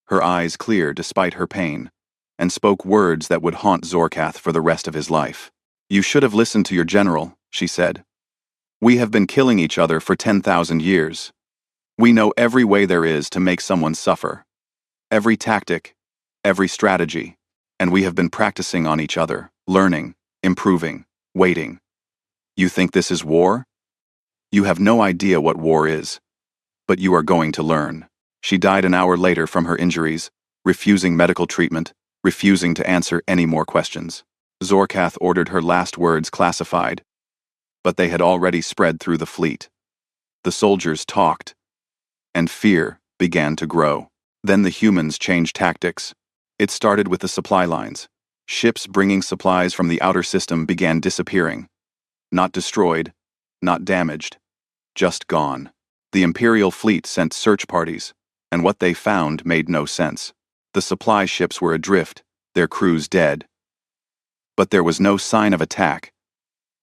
her eyes clear despite her pain, and spoke words that would haunt Zorkath for the rest of his life. You should have listened to your general, she said. We have been killing each other for 10,000 years. We know every way there is to make someone suffer. Every tactic, every strategy, and we have been practicing on each other, learning, improving, waiting. You think this is war? You have no idea what war is, but you are going to learn. She died an hour later from her injuries, refusing medical treatment, refusing to answer any more questions. Zorkath ordered her last words classified, but they had already spread through the fleet. The soldiers talked, and fear began to grow. Then the humans changed tactics. It started with the supply lines. Ships bringing supplies from the outer system began disappearing. Not destroyed, not damaged, just gone. The Imperial fleet sent search parties, and what they found made no sense. The supply ships were adrift, their crews dead. But there was no sign of attack,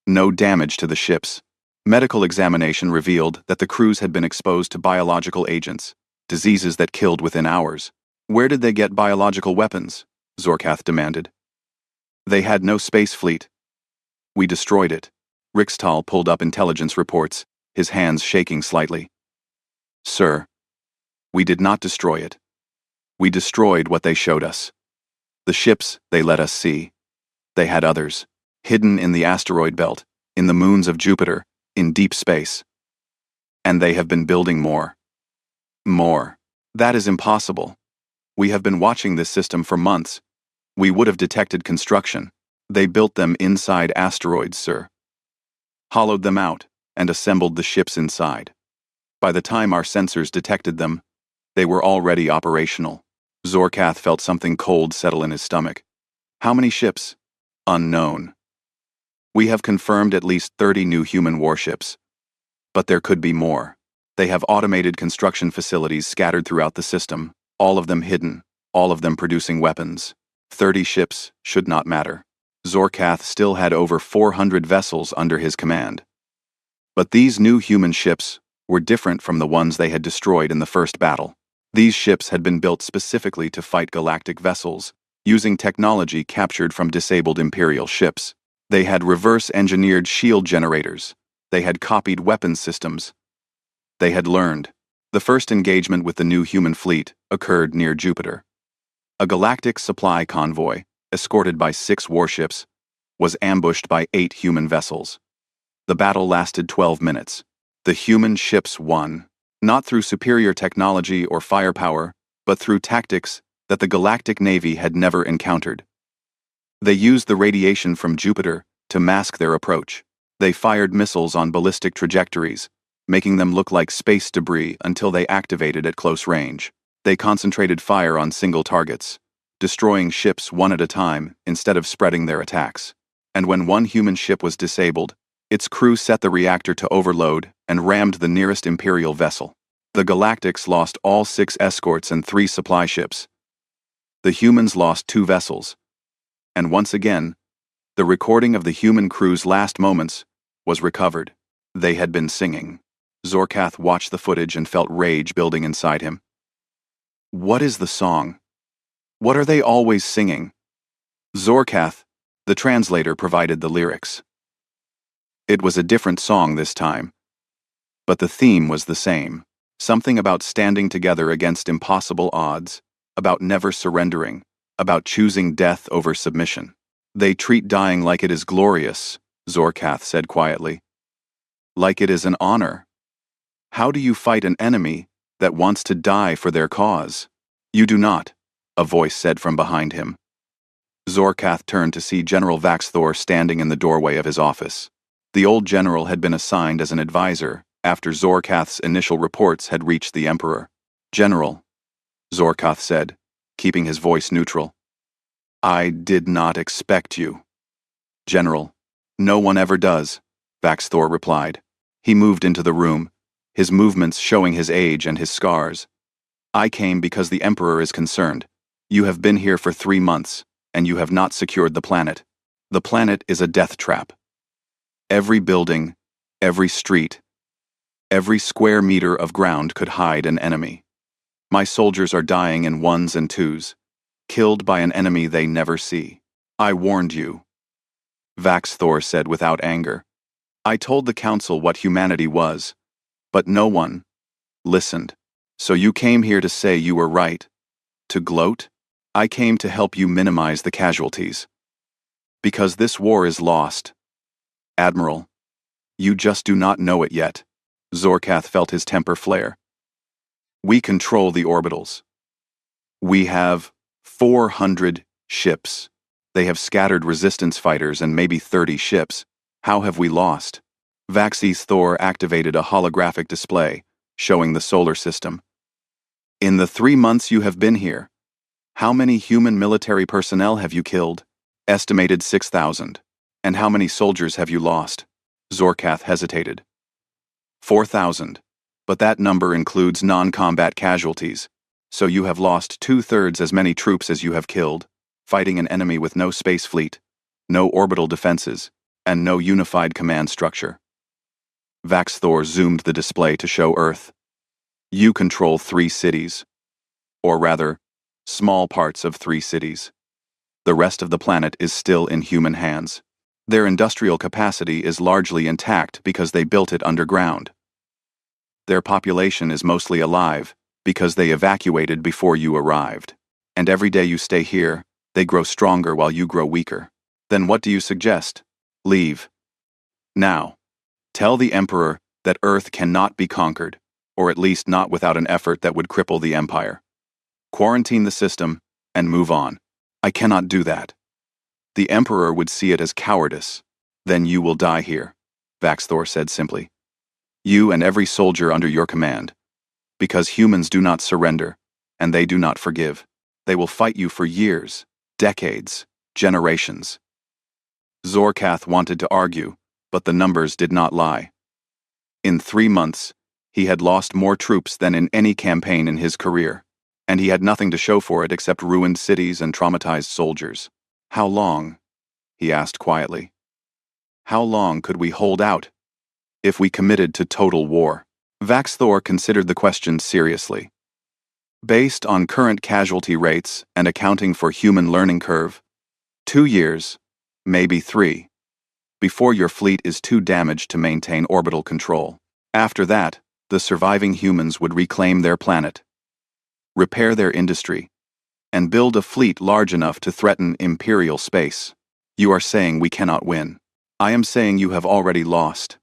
no damage to the ships. Medical examination revealed that the crews had been exposed to biological agents, diseases that killed within hours. Where did they get biological weapons? Zorkath demanded. They had no space fleet. We destroyed it. Rixtal pulled up intelligence reports, his hands shaking slightly. Sir, we did not destroy it. We destroyed what they showed us. The ships they let us see. They had others, hidden in the asteroid belt, in the moons of Jupiter, in deep space. And they have been building more. More. That is impossible. We have been watching this system for months. We would have detected construction. They built them inside asteroids, sir. Hollowed them out and assembled the ships inside. By the time our sensors detected them, they were already operational. Zorkath felt something cold settle in his stomach. How many ships? Unknown. We have confirmed at least 30 new human warships. But there could be more. They have automated construction facilities scattered throughout the system, all of them hidden, all of them producing weapons. 30 ships should not matter. Zorkath still had over 400 vessels under his command. But these new human ships were different from the ones they had destroyed in the first battle. These ships had been built specifically to fight galactic vessels, using technology captured from disabled Imperial ships. They had reverse-engineered shield generators. They had copied weapons systems. They had learned. The first engagement with the new human fleet occurred near Jupiter. A galactic supply convoy, escorted by 6 warships, was ambushed by 8 human vessels. The battle lasted 12 minutes. The human ships won, not through superior technology or firepower, but through tactics that the Galactic Navy had never encountered. They used the radiation from Jupiter to mask their approach. They fired missiles on ballistic trajectories, making them look like space debris until they activated at close range. They concentrated fire on single targets, destroying ships one at a time instead of spreading their attacks. And when one human ship was disabled, its crew set the reactor to overload and rammed the nearest Imperial vessel. The Galactics lost all 6 escorts and 3 supply ships. The humans lost 2 vessels. And once again, the recording of the human crew's last moments was recovered. They had been singing. Zorkath watched the footage and felt rage building inside him. What is the song? What are they always singing? Zorkath, the translator, provided the lyrics. It was a different song this time, but the theme was the same. Something about standing together against impossible odds, about never surrendering, about choosing death over submission. They treat dying like it is glorious, Zorkath said quietly. Like it is an honor. How do you fight an enemy that wants to die for their cause? You do not, a voice said from behind him. Zorkath turned to see General Vaxthor standing in the doorway of his office. The old general had been assigned as an advisor after Zorkath's initial reports had reached the Emperor. General, Zorkath said, keeping his voice neutral. I did not expect you. General, no one ever does, Vaxthor replied. He moved into the room, his movements showing his age and his scars. I came because the Emperor is concerned. You have been here for 3 months, and you have not secured the planet. The planet is a death trap. Every building, every street, every square meter of ground could hide an enemy. My soldiers are dying in 1s and 2s, killed by an enemy they never see. I warned you. Vaxthor said without anger. I told the Council what humanity was, but no one listened. So you came here to say you were right? To gloat? I came to help you minimize the casualties. Because this war is lost. Admiral, you just do not know it yet. Zorkath felt his temper flare. We control the orbitals. We have 400 ships. They have scattered resistance fighters and maybe 30 ships. How have we lost? Vaxthor activated a holographic display, showing the solar system. In the 3 months you have been here, how many human military personnel have you killed? Estimated 6,000. And how many soldiers have you lost? Zorkath hesitated. 4,000. But that number includes non-combat casualties. So you have lost 2/3 as many troops as you have killed, fighting an enemy with no space fleet, no orbital defenses, and no unified command structure. Vaxthor zoomed the display to show Earth. You control 3 cities. Or rather, small parts of 3 cities. The rest of the planet is still in human hands. Their industrial capacity is largely intact because they built it underground. Their population is mostly alive because they evacuated before you arrived. And every day you stay here, they grow stronger while you grow weaker. Then what do you suggest? Leave. Now. Tell the Emperor that Earth cannot be conquered, or at least not without an effort that would cripple the Empire. Quarantine the system and move on. I cannot do that. The Emperor would see it as cowardice. Then you will die here, Vaxthor said simply. You and every soldier under your command. Because humans do not surrender, and they do not forgive. They will fight you for years, decades, generations. Zorkath wanted to argue, but the numbers did not lie. In 3 months, he had lost more troops than in any campaign in his career, and he had nothing to show for it except ruined cities and traumatized soldiers. How long? He asked quietly. How long could we hold out? If we committed to total war? Vaxthor considered the question seriously. Based on current casualty rates and accounting for human learning curve, 2 years, maybe 3, before your fleet is too damaged to maintain orbital control. After that, the surviving humans would reclaim their planet, repair their industry, and build a fleet large enough to threaten imperial space. You are saying we cannot win. I am saying you have already lost.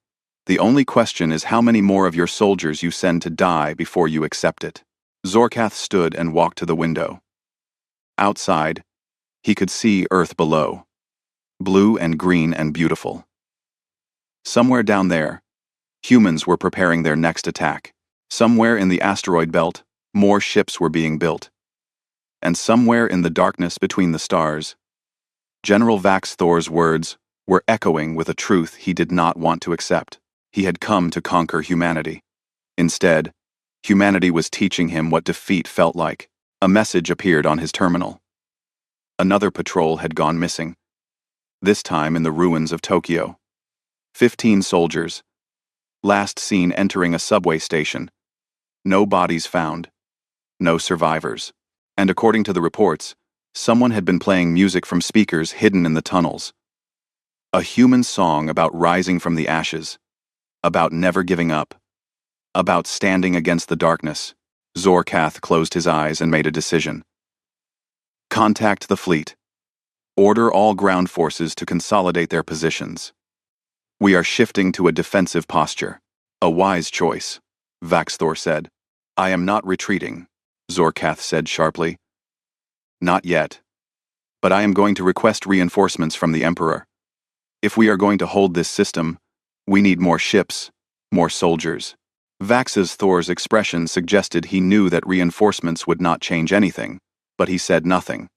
The only question is how many more of your soldiers you send to die before you accept it. Zorkath stood and walked to the window. Outside, he could see Earth below, blue and green and beautiful. Somewhere down there, humans were preparing their next attack. Somewhere in the asteroid belt, more ships were being built. And somewhere in the darkness between the stars, General Vaxthor's words were echoing with a truth he did not want to accept. He had come to conquer humanity. Instead, humanity was teaching him what defeat felt like. A message appeared on his terminal. Another patrol had gone missing, this time in the ruins of Tokyo. 15 soldiers, last seen entering a subway station. No bodies found. No survivors. And according to the reports, someone had been playing music from speakers hidden in the tunnels. A human song about rising from the ashes, about never giving up, about standing against the darkness. Zorkath closed his eyes and made a decision. Contact the fleet. Order all ground forces to consolidate their positions. We are shifting to a defensive posture. A wise choice, Vaxthor said. I am not retreating, Zorkath said sharply. Not yet. But I am going to request reinforcements from the Emperor. If we are going to hold this system, we need more ships, more soldiers. Vaxthor's expression suggested he knew that reinforcements would not change anything, but he said nothing.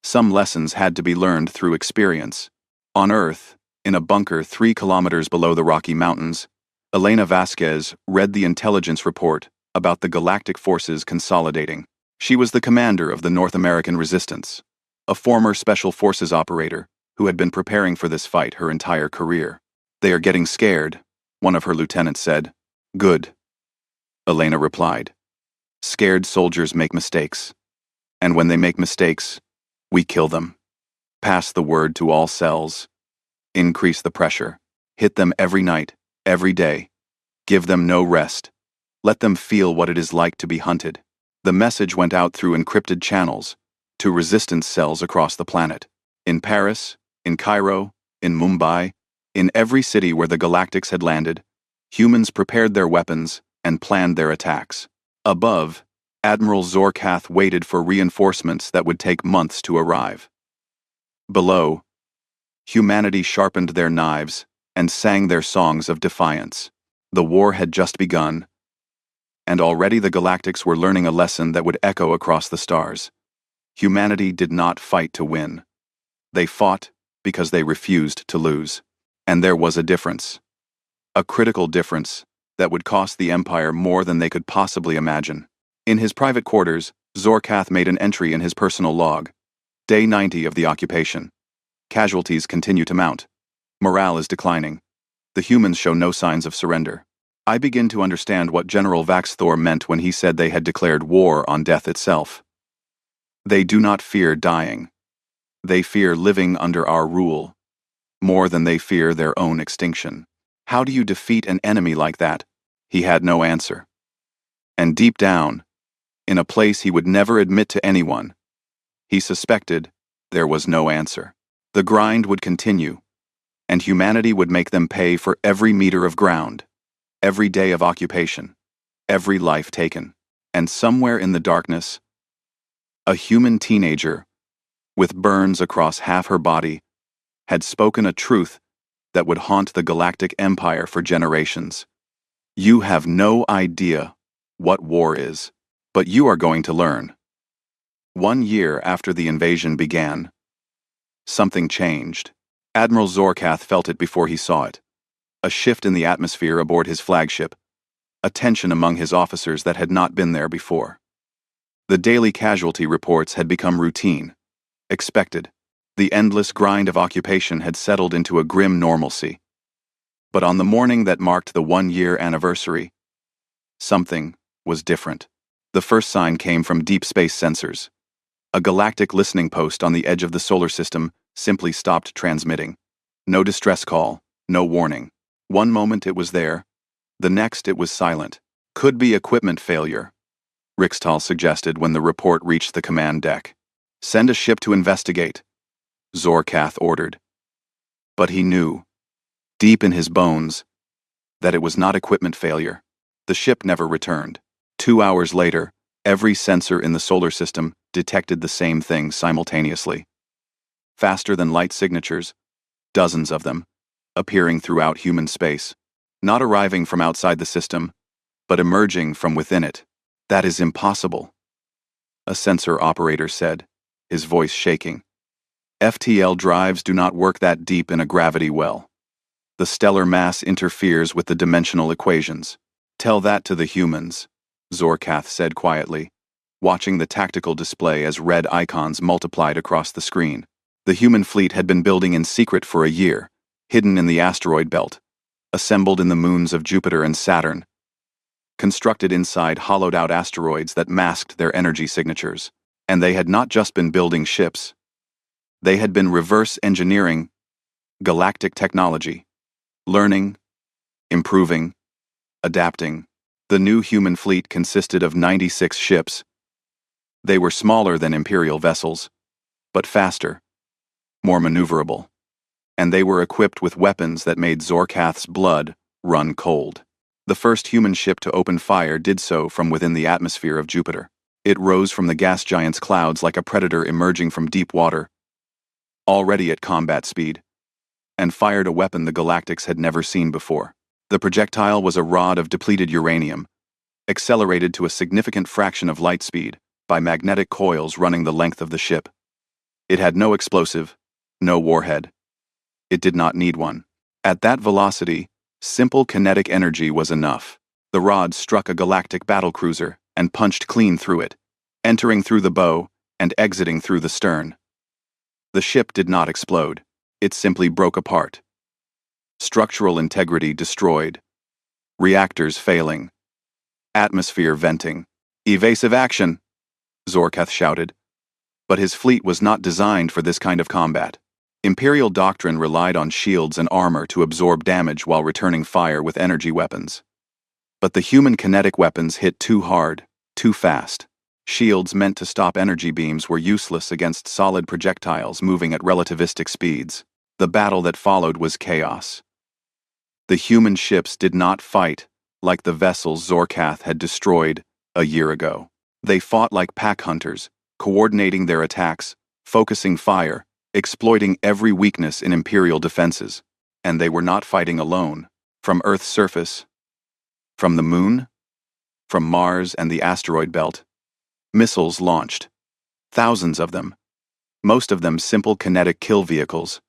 Some lessons had to be learned through experience. On Earth, in a bunker 3 kilometers below the Rocky Mountains, Elena Vasquez read the intelligence report about the Galactic forces consolidating. She was the commander of the North American Resistance, a former Special Forces operator who had been preparing for this fight her entire career. They are getting scared, one of her lieutenants said. Good, Elena replied. Scared soldiers make mistakes. And when they make mistakes, we kill them. Pass the word to all cells. Increase the pressure. Hit them every night, every day. Give them no rest. Let them feel what it is like to be hunted. The message went out through encrypted channels to resistance cells across the planet. In Paris, in Cairo, in Mumbai, in every city where the Galactics had landed, humans prepared their weapons and planned their attacks. Above, Admiral Zorkath waited for reinforcements that would take months to arrive. Below, humanity sharpened their knives and sang their songs of defiance. The war had just begun, and already the Galactics were learning a lesson that would echo across the stars. Humanity did not fight to win. They fought because they refused to lose. And there was a difference. A critical difference that would cost the Empire more than they could possibly imagine. In his private quarters, Zorkath made an entry in his personal log. Day 90 of the occupation. Casualties continue to mount. Morale is declining. The humans show no signs of surrender. I begin to understand what General Vaxthor meant when he said they had declared war on death itself. They do not fear dying. They fear living under our rule, more than they fear their own extinction. How do you defeat an enemy like that? He had no answer. And deep down, in a place he would never admit to anyone, he suspected there was no answer. The grind would continue, and humanity would make them pay for every meter of ground, every day of occupation, every life taken. And somewhere in the darkness, a human teenager, with burns across half her body, had spoken a truth that would haunt the Galactic Empire for generations. You have no idea what war is, but you are going to learn. 1 year after the invasion began, something changed. Admiral Zorkath felt it before he saw it. A shift in the atmosphere aboard his flagship, a tension among his officers that had not been there before. The daily casualty reports had become routine, expected. The endless grind of occupation had settled into a grim normalcy. But on the morning that marked the 1-year anniversary, something was different. The first sign came from deep space sensors. A galactic listening post on the edge of the solar system simply stopped transmitting. No distress call, no warning. One moment it was there, the next it was silent. Could be equipment failure, Rixtal suggested when the report reached the command deck. Send a ship to investigate, Zorkath ordered. But he knew, deep in his bones, that it was not equipment failure. The ship never returned. 2 hours later, every sensor in the solar system detected the same thing simultaneously. Faster than light signatures, dozens of them, appearing throughout human space, not arriving from outside the system, but emerging from within it. That is impossible, a sensor operator said, his voice shaking. FTL drives do not work that deep in a gravity well. The stellar mass interferes with the dimensional equations. Tell that to the humans, Zorkath said quietly, watching the tactical display as red icons multiplied across the screen. The human fleet had been building in secret for a year, hidden in the asteroid belt, assembled in the moons of Jupiter and Saturn, constructed inside hollowed-out asteroids that masked their energy signatures. And they had not just been building ships. They had been reverse engineering galactic technology, learning, improving, adapting. The new human fleet consisted of 96 ships. They were smaller than Imperial vessels, but faster, more maneuverable. And they were equipped with weapons that made Zorkath's blood run cold. The first human ship to open fire did so from within the atmosphere of Jupiter. It rose from the gas giant's clouds like a predator emerging from deep water, already at combat speed, and fired a weapon the Galactics had never seen before. The projectile was a rod of depleted uranium, accelerated to a significant fraction of light speed by magnetic coils running the length of the ship. It had no explosive, no warhead. It did not need one. At that velocity, simple kinetic energy was enough. The rod struck a galactic battlecruiser and punched clean through it, entering through the bow and exiting through the stern. The ship did not explode. It simply broke apart. Structural integrity destroyed. Reactors failing. Atmosphere venting. Evasive action, Zorkath shouted. But his fleet was not designed for this kind of combat. Imperial doctrine relied on shields and armor to absorb damage while returning fire with energy weapons. But the human kinetic weapons hit too hard, too fast. Shields meant to stop energy beams were useless against solid projectiles moving at relativistic speeds. The battle that followed was chaos. The human ships did not fight like the vessels Zorkath had destroyed a year ago. They fought like pack hunters, coordinating their attacks, focusing fire, exploiting every weakness in Imperial defenses. And they were not fighting alone. From Earth's surface, from the moon, from Mars and the asteroid belt, missiles launched. Thousands of them. Most of them simple kinetic kill vehicles,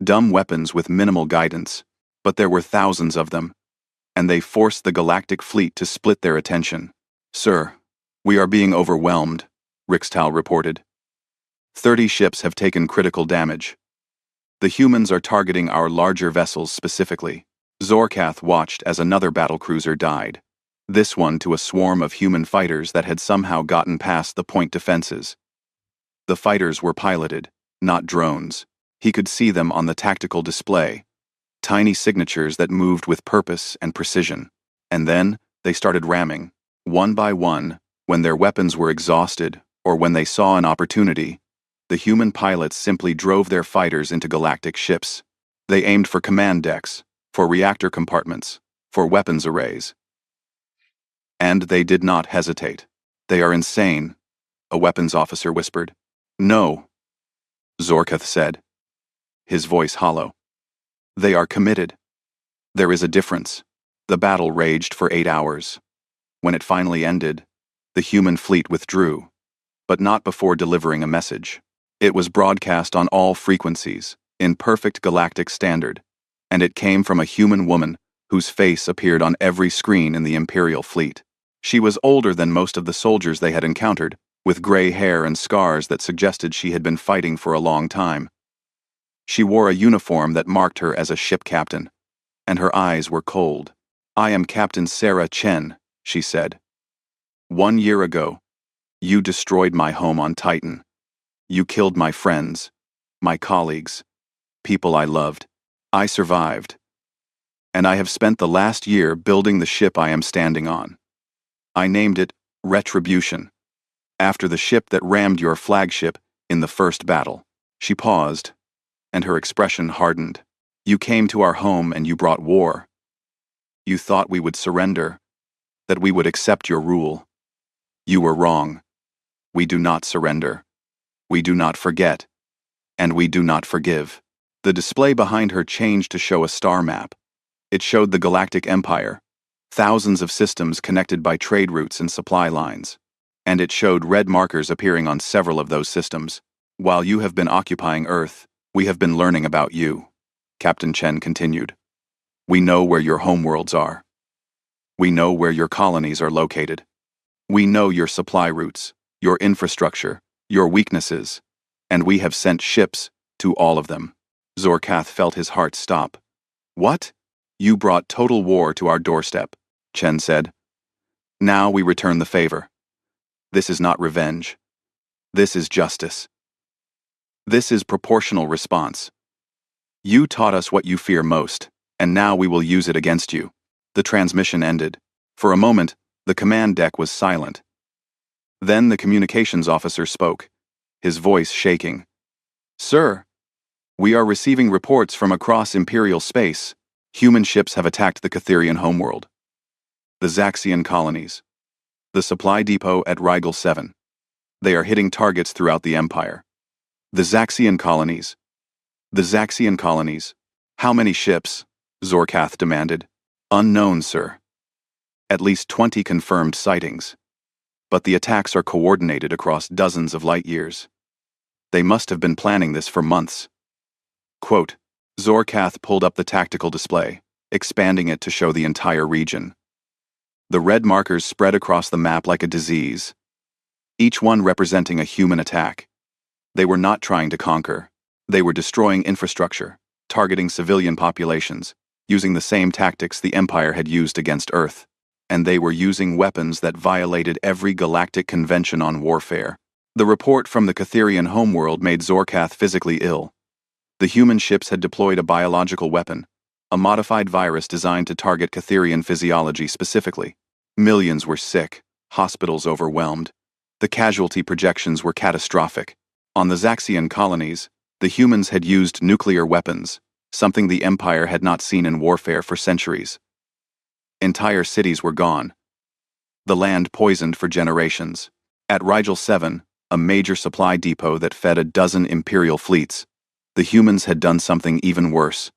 dumb weapons with minimal guidance. But there were thousands of them, and they forced the Galactic fleet to split their attention. Sir, we are being overwhelmed, Rixtal reported. 30 ships have taken critical damage. The humans are targeting our larger vessels specifically. Zorkath watched as another battlecruiser died, this one to a swarm of human fighters that had somehow gotten past the point defenses. The fighters were piloted, not drones. He could see them on the tactical display, tiny signatures that moved with purpose and precision. And then they started ramming, one by one, when their weapons were exhausted or when they saw an opportunity. The human pilots simply drove their fighters into galactic ships. They aimed for command decks, for reactor compartments, for weapons arrays. And they did not hesitate. They are insane, a weapons officer whispered. No, Zorkath said, his voice hollow. They are committed. There is a difference. The battle raged for 8 hours. When it finally ended, the human fleet withdrew, but not before delivering a message. It was broadcast on all frequencies, in perfect galactic standard, and it came from a human woman whose face appeared on every screen in the Imperial fleet. She was older than most of the soldiers they had encountered, with gray hair and scars that suggested she had been fighting for a long time. She wore a uniform that marked her as a ship captain, and her eyes were cold. "I am Captain Sarah Chen," she said. "1 year ago, you destroyed my home on Titan. You killed my friends, my colleagues, people I loved. I survived. And I have spent the last year building the ship I am standing on. I named it Retribution, after the ship that rammed your flagship in the first battle." She paused, and her expression hardened. "You came to our home and you brought war. You thought we would surrender, that we would accept your rule. You were wrong. We do not surrender. We do not forget. And we do not forgive." The display behind her changed to show a star map. It showed the Galactic Empire, thousands of systems connected by trade routes and supply lines. And it showed red markers appearing on several of those systems. "While you have been occupying Earth, we have been learning about you," Captain Chen continued. "We know where your homeworlds are. We know where your colonies are located. We know your supply routes, your infrastructure, your weaknesses, and we have sent ships to all of them." Zorkath felt his heart stop. "What? You brought total war to our doorstep," Chen said. "Now we return the favor. This is not revenge. This is justice. This is proportional response. You taught us what you fear most, and now we will use it against you." The transmission ended. For a moment, the command deck was silent. Then the communications officer spoke, his voice shaking. "Sir, we are receiving reports from across Imperial space. Human ships have attacked the Catherian homeworld, the Zaxian colonies, the supply depot at Rigel 7. They are hitting targets throughout the Empire. The Zaxian colonies. The Zaxian colonies. How many ships?" Zorkath demanded. "Unknown, sir. At least 20 confirmed sightings. But the attacks are coordinated across dozens of light years. They must have been planning this for months." Quote, Zorkath pulled up the tactical display, expanding it to show the entire region. The red markers spread across the map like a disease, each one representing a human attack. They were not trying to conquer. They were destroying infrastructure, targeting civilian populations, using the same tactics the Empire had used against Earth. And they were using weapons that violated every galactic convention on warfare. The report from the Catherian homeworld made Zorkath physically ill. The human ships had deployed a biological weapon, a modified virus designed to target Catherian physiology specifically. Millions were sick, hospitals overwhelmed. The casualty projections were catastrophic. On the Zaxian colonies, the humans had used nuclear weapons, something the Empire had not seen in warfare for centuries. Entire cities were gone. The land poisoned for generations. At Rigel 7, a major supply depot that fed a dozen Imperial fleets, the humans had done something even worse.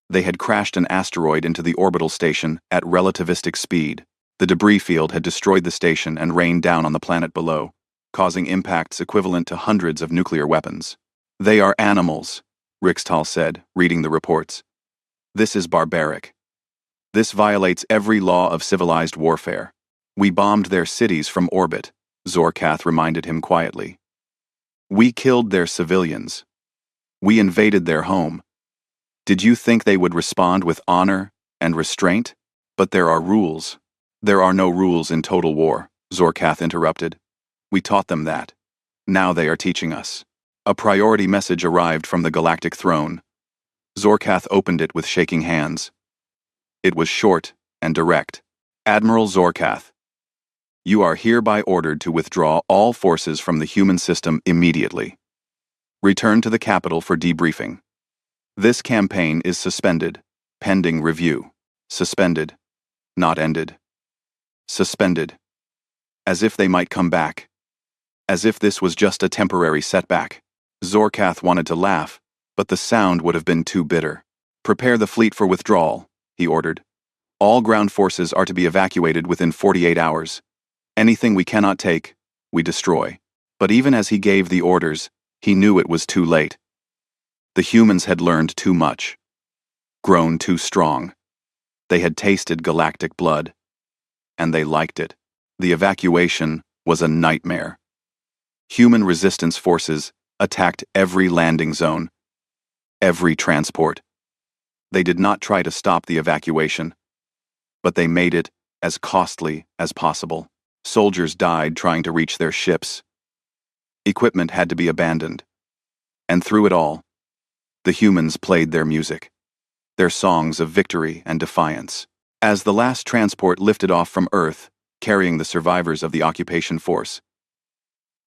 They had crashed an asteroid into the orbital station at relativistic speed. The debris field had destroyed the station and rained down on the planet below, causing impacts equivalent to hundreds of nuclear weapons. "They are animals," Rixtal said, reading the reports. "This is barbaric. This violates every law of civilized warfare. We bombed their cities from orbit," Zorkath reminded him quietly. "We killed their civilians. We invaded their home. Did you think they would respond with honor and restraint? But there are rules." "There are no rules in total war," Zorkath interrupted. "We taught them that. Now they are teaching us." A priority message arrived from the Galactic throne. Zorkath opened it with shaking hands. It was short and direct. "Admiral Zorkath, you are hereby ordered to withdraw all forces from the human system immediately. Return to the capital for debriefing. This campaign is suspended, pending review." Suspended, not ended. Suspended. As if they might come back. As if this was just a temporary setback. Zorkath wanted to laugh, but the sound would have been too bitter. "Prepare the fleet for withdrawal," he ordered. All ground forces are to be evacuated within 48 hours. Anything we cannot take, we destroy. But even as he gave the orders, he knew it was too late. The humans had learned too much, grown too strong. They had tasted galactic blood, and they liked it. The evacuation was a nightmare. Human resistance forces attacked every landing zone, every transport. They did not try to stop the evacuation, but they made it as costly as possible. Soldiers died trying to reach their ships. Equipment had to be abandoned. And through it all, the humans played their music, their songs of victory and defiance. As the last transport lifted off from Earth, carrying the survivors of the occupation force,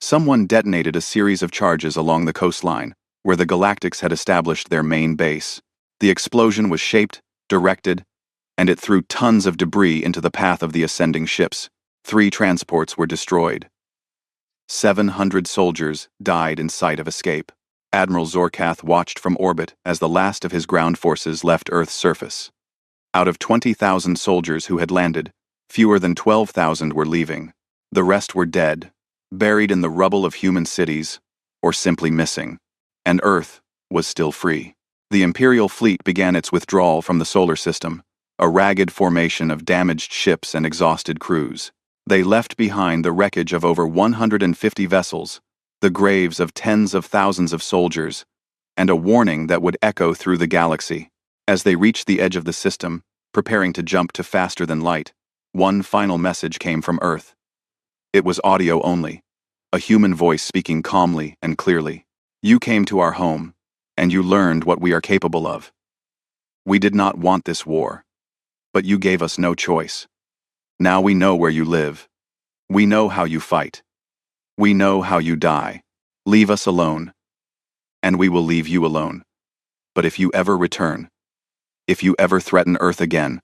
someone detonated a series of charges along the coastline, where the Galactics had established their main base. The explosion was shaped, directed, and it threw tons of debris into the path of the ascending ships. 3 transports were destroyed. 700 soldiers died in sight of escape. Admiral Zorkath watched from orbit as the last of his ground forces left Earth's surface. Out of 20,000 soldiers who had landed, fewer than 12,000 were leaving. The rest were dead, buried in the rubble of human cities, or simply missing. And Earth was still free. The Imperial fleet began its withdrawal from the solar system, a ragged formation of damaged ships and exhausted crews. They left behind the wreckage of over 150 vessels, the graves of tens of thousands of soldiers, and a warning that would echo through the galaxy. As they reached the edge of the system, preparing to jump to faster than light, one final message came from Earth. It was audio only, a human voice speaking calmly and clearly. You came to our home, and you learned what we are capable of. We did not want this war, but you gave us no choice. Now we know where you live. We know how you fight. We know how you die. Leave us alone, and we will leave you alone. But if you ever return, if you ever threaten Earth again,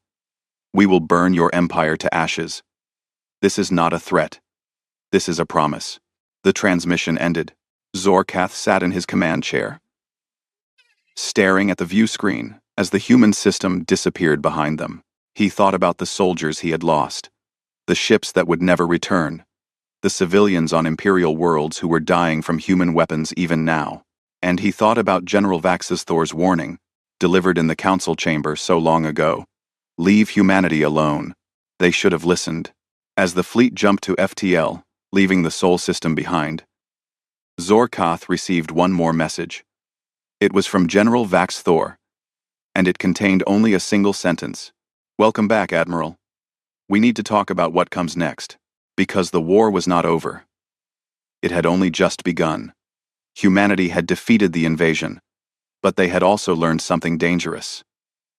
we will burn your empire to ashes. This is not a threat. This is a promise. The transmission ended. Zorkath sat in his command chair, staring at the view screen as the human system disappeared behind them. He thought about the soldiers he had lost, the ships that would never return, the civilians on Imperial worlds who were dying from human weapons even now. And he thought about General Vaxithor's warning, delivered in the council chamber so long ago. Leave humanity alone. They should have listened. As the fleet jumped to FTL, leaving the Sol system behind, Zorkath received one more message. It was from General Vaxithor, and it contained only a single sentence. Welcome back, Admiral. We need to talk about what comes next. Because the war was not over. It had only just begun. Humanity had defeated the invasion, but they had also learned something dangerous.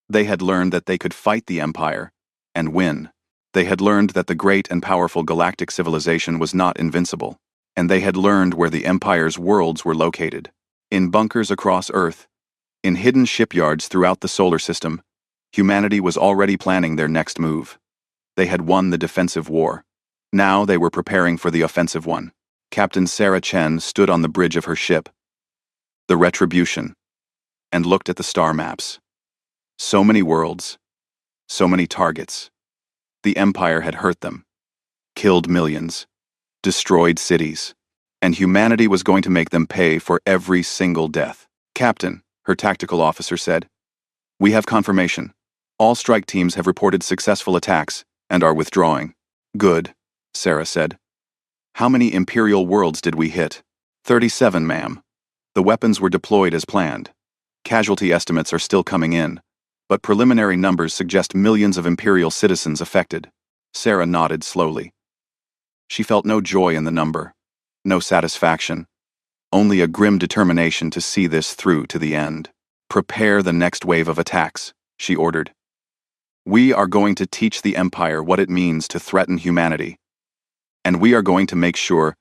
They had learned that they could fight the Empire and win. They had learned that the great and powerful galactic civilization was not invincible, and they had learned where the Empire's worlds were located. In bunkers across Earth, in hidden shipyards throughout the solar system, humanity was already planning their next move. They had won the defensive war. Now they were preparing for the offensive one. Captain Sarah Chen stood on the bridge of her ship, the Retribution, and looked at the star maps. So many worlds, so many targets. The Empire had hurt them, killed millions, destroyed cities, and humanity was going to make them pay for every single death. Captain, her tactical officer said, we have confirmation. All strike teams have reported successful attacks and are withdrawing. Good, Sarah said. How many Imperial worlds did we hit? 37, ma'am. The weapons were deployed as planned. Casualty estimates are still coming in, but preliminary numbers suggest millions of Imperial citizens affected. Sarah nodded slowly. She felt no joy in the number, no satisfaction, only a grim determination to see this through to the end. Prepare the next wave of attacks, she ordered. We are going to teach the Empire what it means to threaten humanity, and we are going to make sure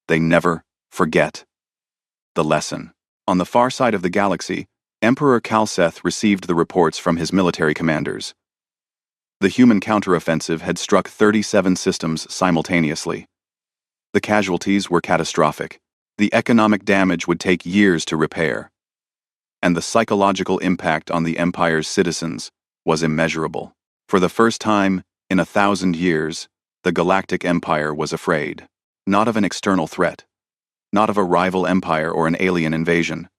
they never forget the lesson. On the far side of the galaxy, Emperor Kalseth received the reports from his military commanders. The human counteroffensive had struck 37 systems simultaneously. The casualties were catastrophic. The economic damage would take years to repair. And the psychological impact on the Empire's citizens was immeasurable. For the first time in 1,000 years, the Galactic Empire was afraid. Not of an external threat. Not of a rival empire or an alien invasion.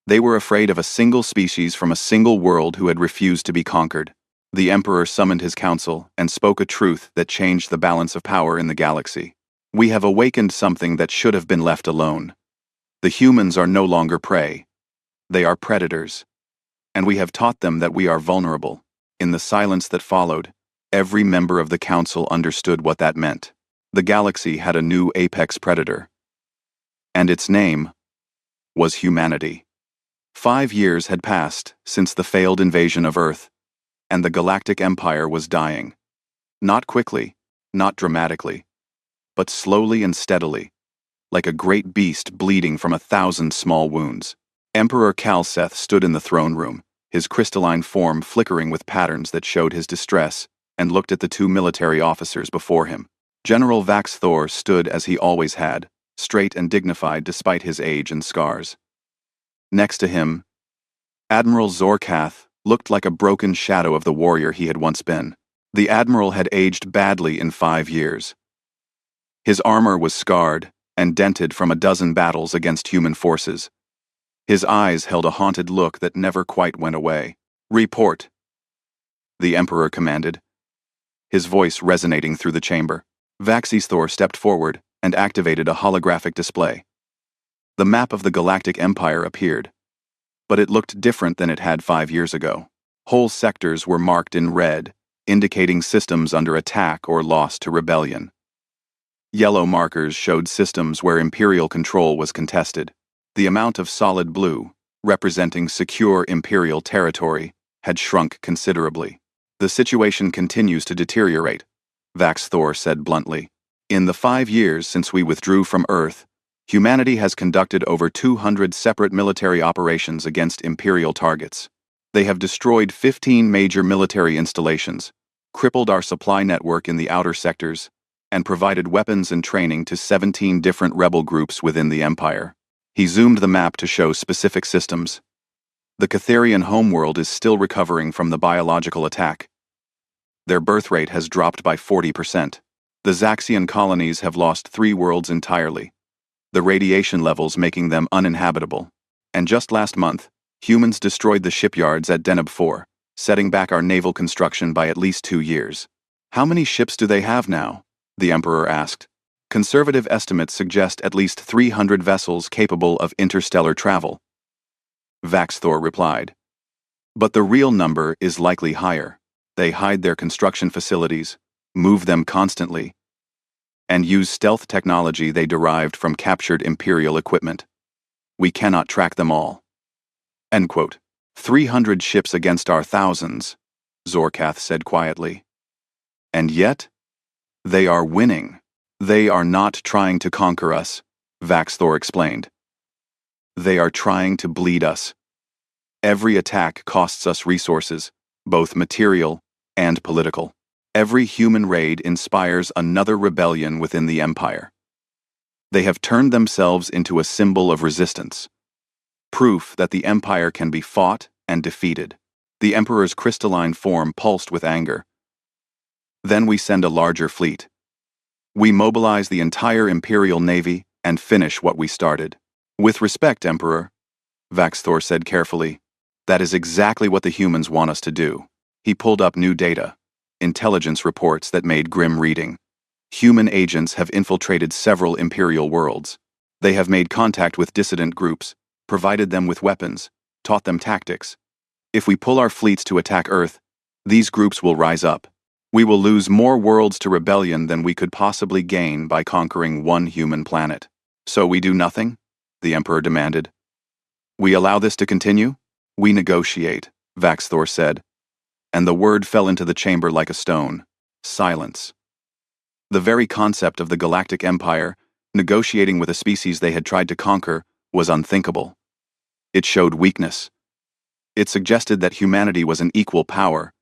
They were afraid of a single species from a single world who had refused to be conquered. The Emperor summoned his council and spoke a truth that changed the balance of power in the galaxy. We have awakened something that should have been left alone. The humans are no longer prey. They are predators. And we have taught them that we are vulnerable. In the silence that followed, every member of the council understood what that meant. The galaxy had a new apex predator. And its name was humanity. 5 years had passed since the failed invasion of Earth, and the Galactic Empire was dying. Not quickly, not dramatically, but slowly and steadily, like a great beast bleeding from 1,000 small wounds. Emperor Kalseth stood in the throne room, his crystalline form flickering with patterns that showed his distress, and looked at the 2 military officers before him. General Vaxthor stood as he always had, straight and dignified despite his age and scars. Next to him, Admiral Zorkath looked like a broken shadow of the warrior he had once been. The admiral had aged badly in 5 years. His armor was scarred and dented from a dozen battles against human forces. His eyes held a haunted look that never quite went away. "Report," the Emperor commanded, his voice resonating through the chamber. Vaxthor stepped forward and activated a holographic display. The map of the Galactic Empire appeared, but it looked different than it had 5 years ago. Whole sectors were marked in red, indicating systems under attack or lost to rebellion. Yellow markers showed systems where Imperial control was contested. The amount of solid blue, representing secure Imperial territory, had shrunk considerably. "The situation continues to deteriorate," Vaxthor said bluntly. "In the 5 years since we withdrew from Earth, humanity has conducted over 200 separate military operations against Imperial targets. They have destroyed 15 major military installations, crippled our supply network in the outer sectors, and provided weapons and training to 17 different rebel groups within the Empire." He zoomed the map to show specific systems. The Catharian homeworld is still recovering from the biological attack. Their birth rate has dropped by 40%. The Zaxian colonies have lost 3 worlds entirely, the radiation levels making them uninhabitable. And just last month, humans destroyed the shipyards at Deneb 4, setting back our naval construction by at least 2 years. "How many ships do they have now?" the Emperor asked. "Conservative estimates suggest at least 300 vessels capable of interstellar travel," Vaxthor replied. "But the real number is likely higher. They hide their construction facilities, move them constantly, and use stealth technology they derived from captured Imperial equipment. We cannot track them all." End quote. 300 ships against our thousands, Zorkath said quietly. "And yet, they are winning. They are not trying to conquer us," Vaxthor explained. "They are trying to bleed us. Every attack costs us resources, both material and political. Every human raid inspires another rebellion within the Empire. They have turned themselves into a symbol of resistance, proof that the Empire can be fought and defeated." The Emperor's crystalline form pulsed with anger. "Then we send a larger fleet. We mobilize the entire Imperial Navy and finish what we started." "With respect, Emperor," Vaxthor said carefully, "that is exactly what the humans want us to do." He pulled up new data, intelligence reports that made grim reading. Human agents have infiltrated several Imperial worlds. They have made contact with dissident groups, provided them with weapons, taught them tactics. If we pull our fleets to attack Earth, these groups will rise up. We will lose more worlds to rebellion than we could possibly gain by conquering one human planet. "So we do nothing?" the Emperor demanded. "We allow this to continue?" "We negotiate," Vaxthor said, and the word fell into the chamber like a stone. Silence. The very concept of the Galactic Empire, negotiating with a species they had tried to conquer, was unthinkable. It showed weakness. It suggested that humanity was an equal power,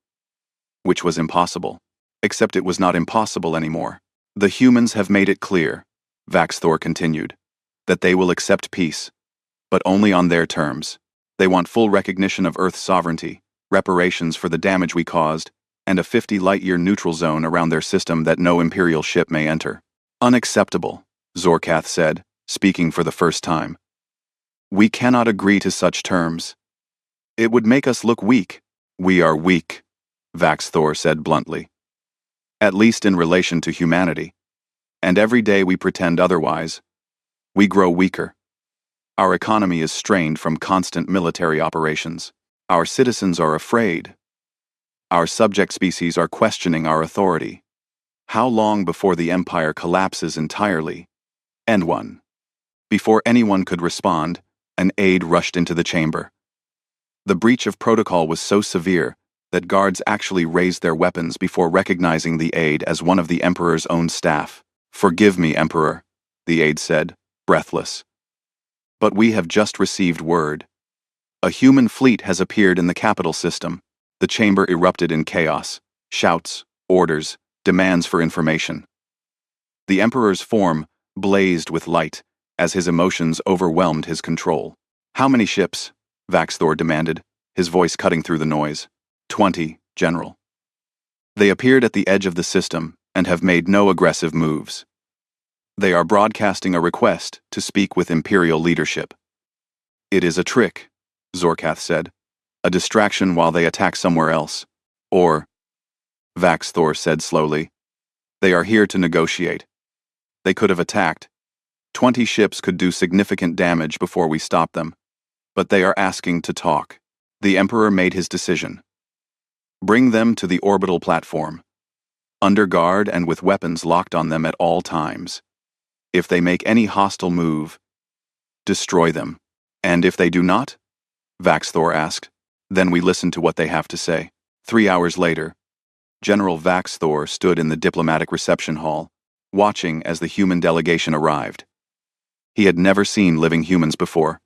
which was impossible. Except it was not impossible anymore. "The humans have made it clear," Vaxthor continued, "that they will accept peace, but only on their terms. They want full recognition of Earth's sovereignty, reparations for the damage we caused, and a 50-light-year neutral zone around their system that no Imperial ship may enter. Unacceptable, Zorkath said, speaking for the first time. We cannot agree to such terms. It would make us look weak. We are weak, Vaxthor said bluntly. At least in relation to humanity. And every day we pretend otherwise. We grow weaker. Our economy is strained from constant military operations. Our citizens are afraid. Our subject species are questioning our authority. How long before the Empire collapses entirely? End 1. Before anyone could respond, an aide rushed into the chamber. The breach of protocol was so severe that guards actually raised their weapons before recognizing the aide as one of the Emperor's own staff. Forgive me, Emperor, the aide said, breathless. But we have just received word. A human fleet has appeared in the capital system. The chamber erupted in chaos, shouts, orders, demands for information. The Emperor's form blazed with light as his emotions overwhelmed his control. How many ships? Vaxthor demanded, his voice cutting through the noise. 20, General. They appeared at the edge of the system and have made no aggressive moves. They are broadcasting a request to speak with Imperial leadership. It is a trick, Zorkath said. A distraction while they attack somewhere else. Or, Vaxthor said slowly, they are here to negotiate. They could have attacked. 20 ships could do significant damage before we stop them. But they are asking to talk. The Emperor made his decision. Bring them to the orbital platform. Under guard and with weapons locked on them at all times. If they make any hostile move, destroy them. And if they do not? Vaxthor asked. Then we listen to what they have to say. 3 hours later, General Vaxthor stood in the diplomatic reception hall, watching as the human delegation arrived. He had never seen living humans before,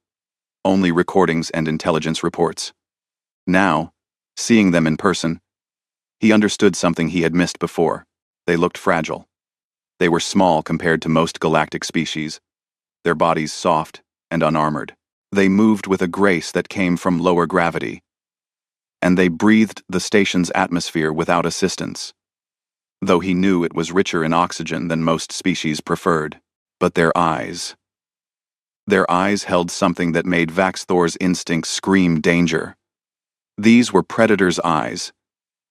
only recordings and intelligence reports. Now, seeing them in person, he understood something he had missed before. They looked fragile. They were small compared to most galactic species, their bodies soft and unarmored. They moved with a grace that came from lower gravity, and they breathed the station's atmosphere without assistance, though he knew it was richer in oxygen than most species preferred. But their eyes held something that made Vaxthor's instincts scream danger. These were predators' eyes,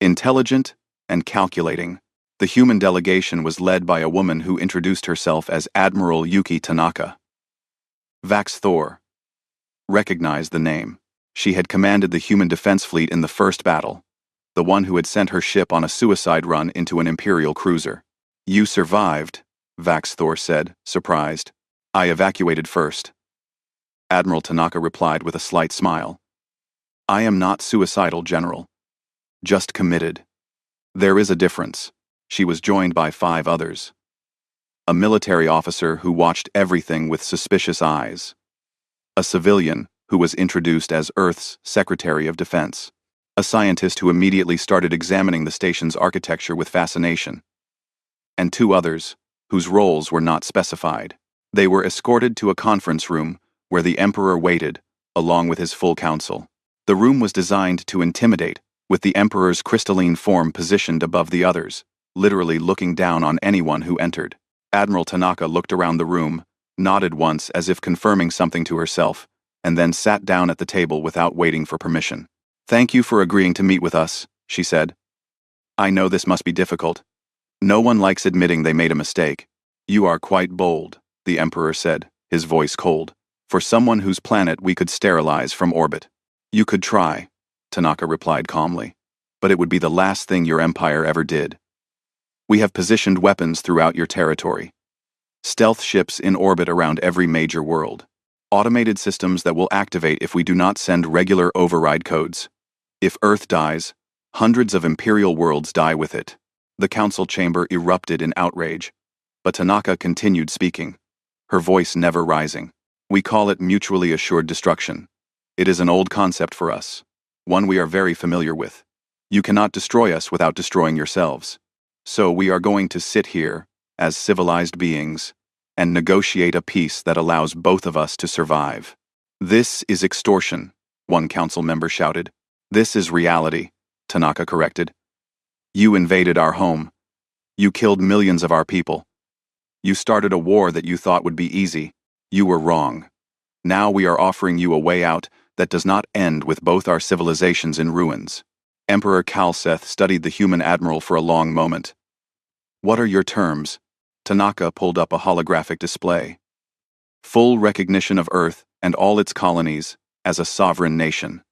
intelligent and calculating. The human delegation was led by a woman who introduced herself as Admiral Yuki Tanaka. Vaxthor recognized the name. She had commanded the human defense fleet in the first battle, the one who had sent her ship on a suicide run into an Imperial cruiser. You survived, Vaxthor said, surprised. I evacuated first. Admiral Tanaka replied with a slight smile. I am not suicidal, General. Just committed. There is a difference. She was joined by 5 others. A military officer who watched everything with suspicious eyes. A civilian who was introduced as Earth's Secretary of Defense. A scientist who immediately started examining the station's architecture with fascination. And 2 others, whose roles were not specified. They were escorted to a conference room where the Emperor waited, along with his full council. The room was designed to intimidate, with the Emperor's crystalline form positioned above the others, literally looking down on anyone who entered. Admiral Tanaka looked around the room, nodded once as if confirming something to herself, and then sat down at the table without waiting for permission. Thank you for agreeing to meet with us, she said. I know this must be difficult. No one likes admitting they made a mistake. You are quite bold, the Emperor said, his voice cold. For someone whose planet we could sterilize from orbit. You could try, Tanaka replied calmly, but it would be the last thing your empire ever did. We have positioned weapons throughout your territory. Stealth ships in orbit around every major world. Automated systems that will activate if we do not send regular override codes. If Earth dies, hundreds of Imperial worlds die with it. The council chamber erupted in outrage, but Tanaka continued speaking, her voice never rising. We call it mutually assured destruction. It is an old concept for us, one we are very familiar with. You cannot destroy us without destroying yourselves. So we are going to sit here, as civilized beings, and negotiate a peace that allows both of us to survive. This is extortion, one council member shouted. This is reality, Tanaka corrected. You invaded our home. You killed millions of our people. You started a war that you thought would be easy. You were wrong. Now we are offering you a way out that does not end with both our civilizations in ruins. Emperor Kalseth studied the human admiral for a long moment. What are your terms? Tanaka pulled up a holographic display. Full recognition of Earth and all its colonies as a sovereign nation.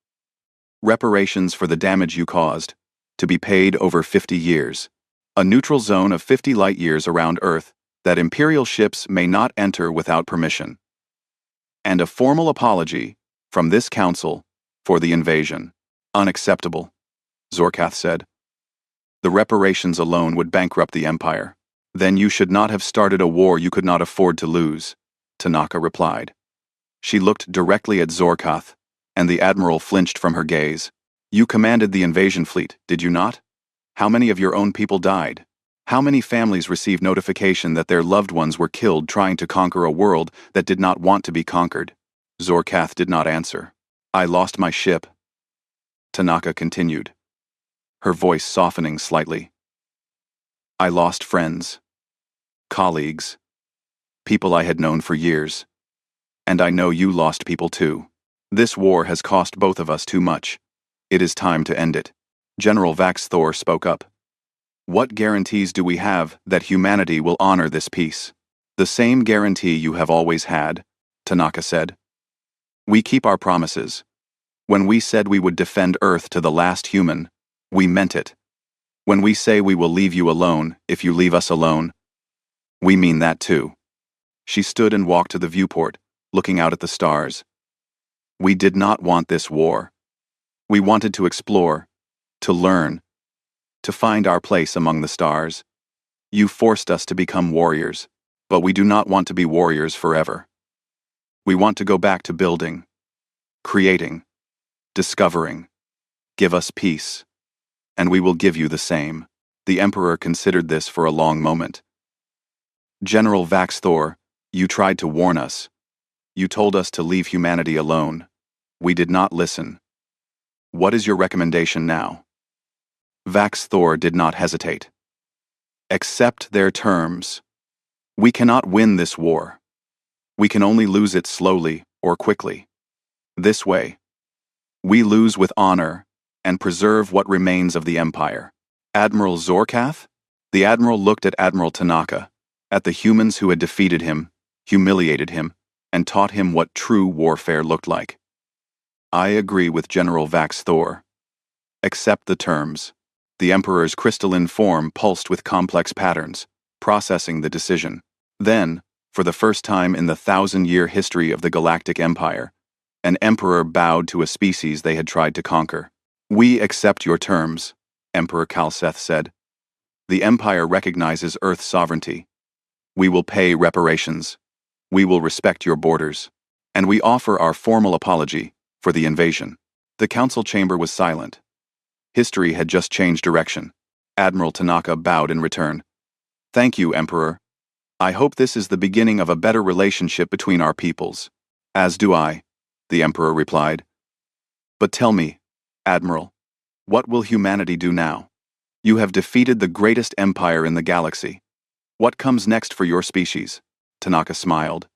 Reparations for the damage you caused, to be paid over 50 years. A neutral zone of 50 light-years around Earth that Imperial ships may not enter without permission. And a formal apology from this council for the invasion. Unacceptable, Zorkath said. The reparations alone would bankrupt the Empire. Then you should not have started a war you could not afford to lose, Tanaka replied. She looked directly at Zorkath, and the Admiral flinched from her gaze. You commanded the invasion fleet, did you not? How many of your own people died? How many families received notification that their loved ones were killed trying to conquer a world that did not want to be conquered? Zorkath did not answer. I lost my ship. Tanaka continued, her voice softening slightly. I lost friends, colleagues, people I had known for years. And I know you lost people too. This war has cost both of us too much. It is time to end it. General Vaxthor spoke up. What guarantees do we have that humanity will honor this peace? The same guarantee you have always had, Tanaka said. We keep our promises. When we said we would defend Earth to the last human, we meant it. When we say we will leave you alone if you leave us alone, we mean that too. She stood and walked to the viewport, looking out at the stars. We did not want this war. We wanted to explore, to learn, to find our place among the stars. You forced us to become warriors, but we do not want to be warriors forever. We want to go back to building, creating, discovering. Give us peace, and we will give you the same. The Emperor considered this for a long moment. General Vaxthor, you tried to warn us. You told us to leave humanity alone. We did not listen. What is your recommendation now? Vaxthor did not hesitate. Accept their terms. We cannot win this war. We can only lose it slowly or quickly. This way, we lose with honor and preserve what remains of the Empire. Admiral Zorkath? The Admiral looked at Admiral Tanaka, at the humans who had defeated him, humiliated him, and taught him what true warfare looked like. I agree with General Vaxthor. Accept the terms. The Emperor's crystalline form pulsed with complex patterns, processing the decision. Then, for the first time in the 1,000-year history of the Galactic Empire, an Emperor bowed to a species they had tried to conquer. We accept your terms, Emperor Kalseth said. The Empire recognizes Earth's sovereignty. We will pay reparations. We will respect your borders. And we offer our formal apology for the invasion. The council chamber was silent. History had just changed direction. Admiral Tanaka bowed in return. Thank you, Emperor. I hope this is the beginning of a better relationship between our peoples. As do I, the Emperor replied. But tell me, Admiral, what will humanity do now? You have defeated the greatest empire in the galaxy. What comes next for your species? Tanaka smiled.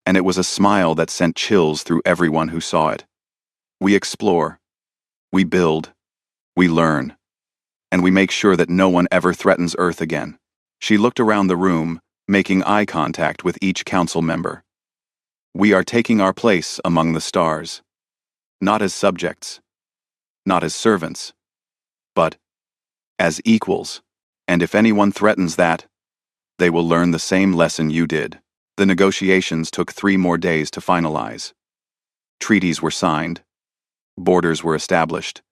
And it was a smile that sent chills through everyone who saw it. We explore. We build. We learn. And we make sure that no one ever threatens Earth again. She looked around the room, making eye contact with each council member. We are taking our place among the stars. Not as subjects. Not as servants. But as equals. And if anyone threatens that, they will learn the same lesson you did. The negotiations took 3 more days to finalize. Treaties were signed. Borders were established.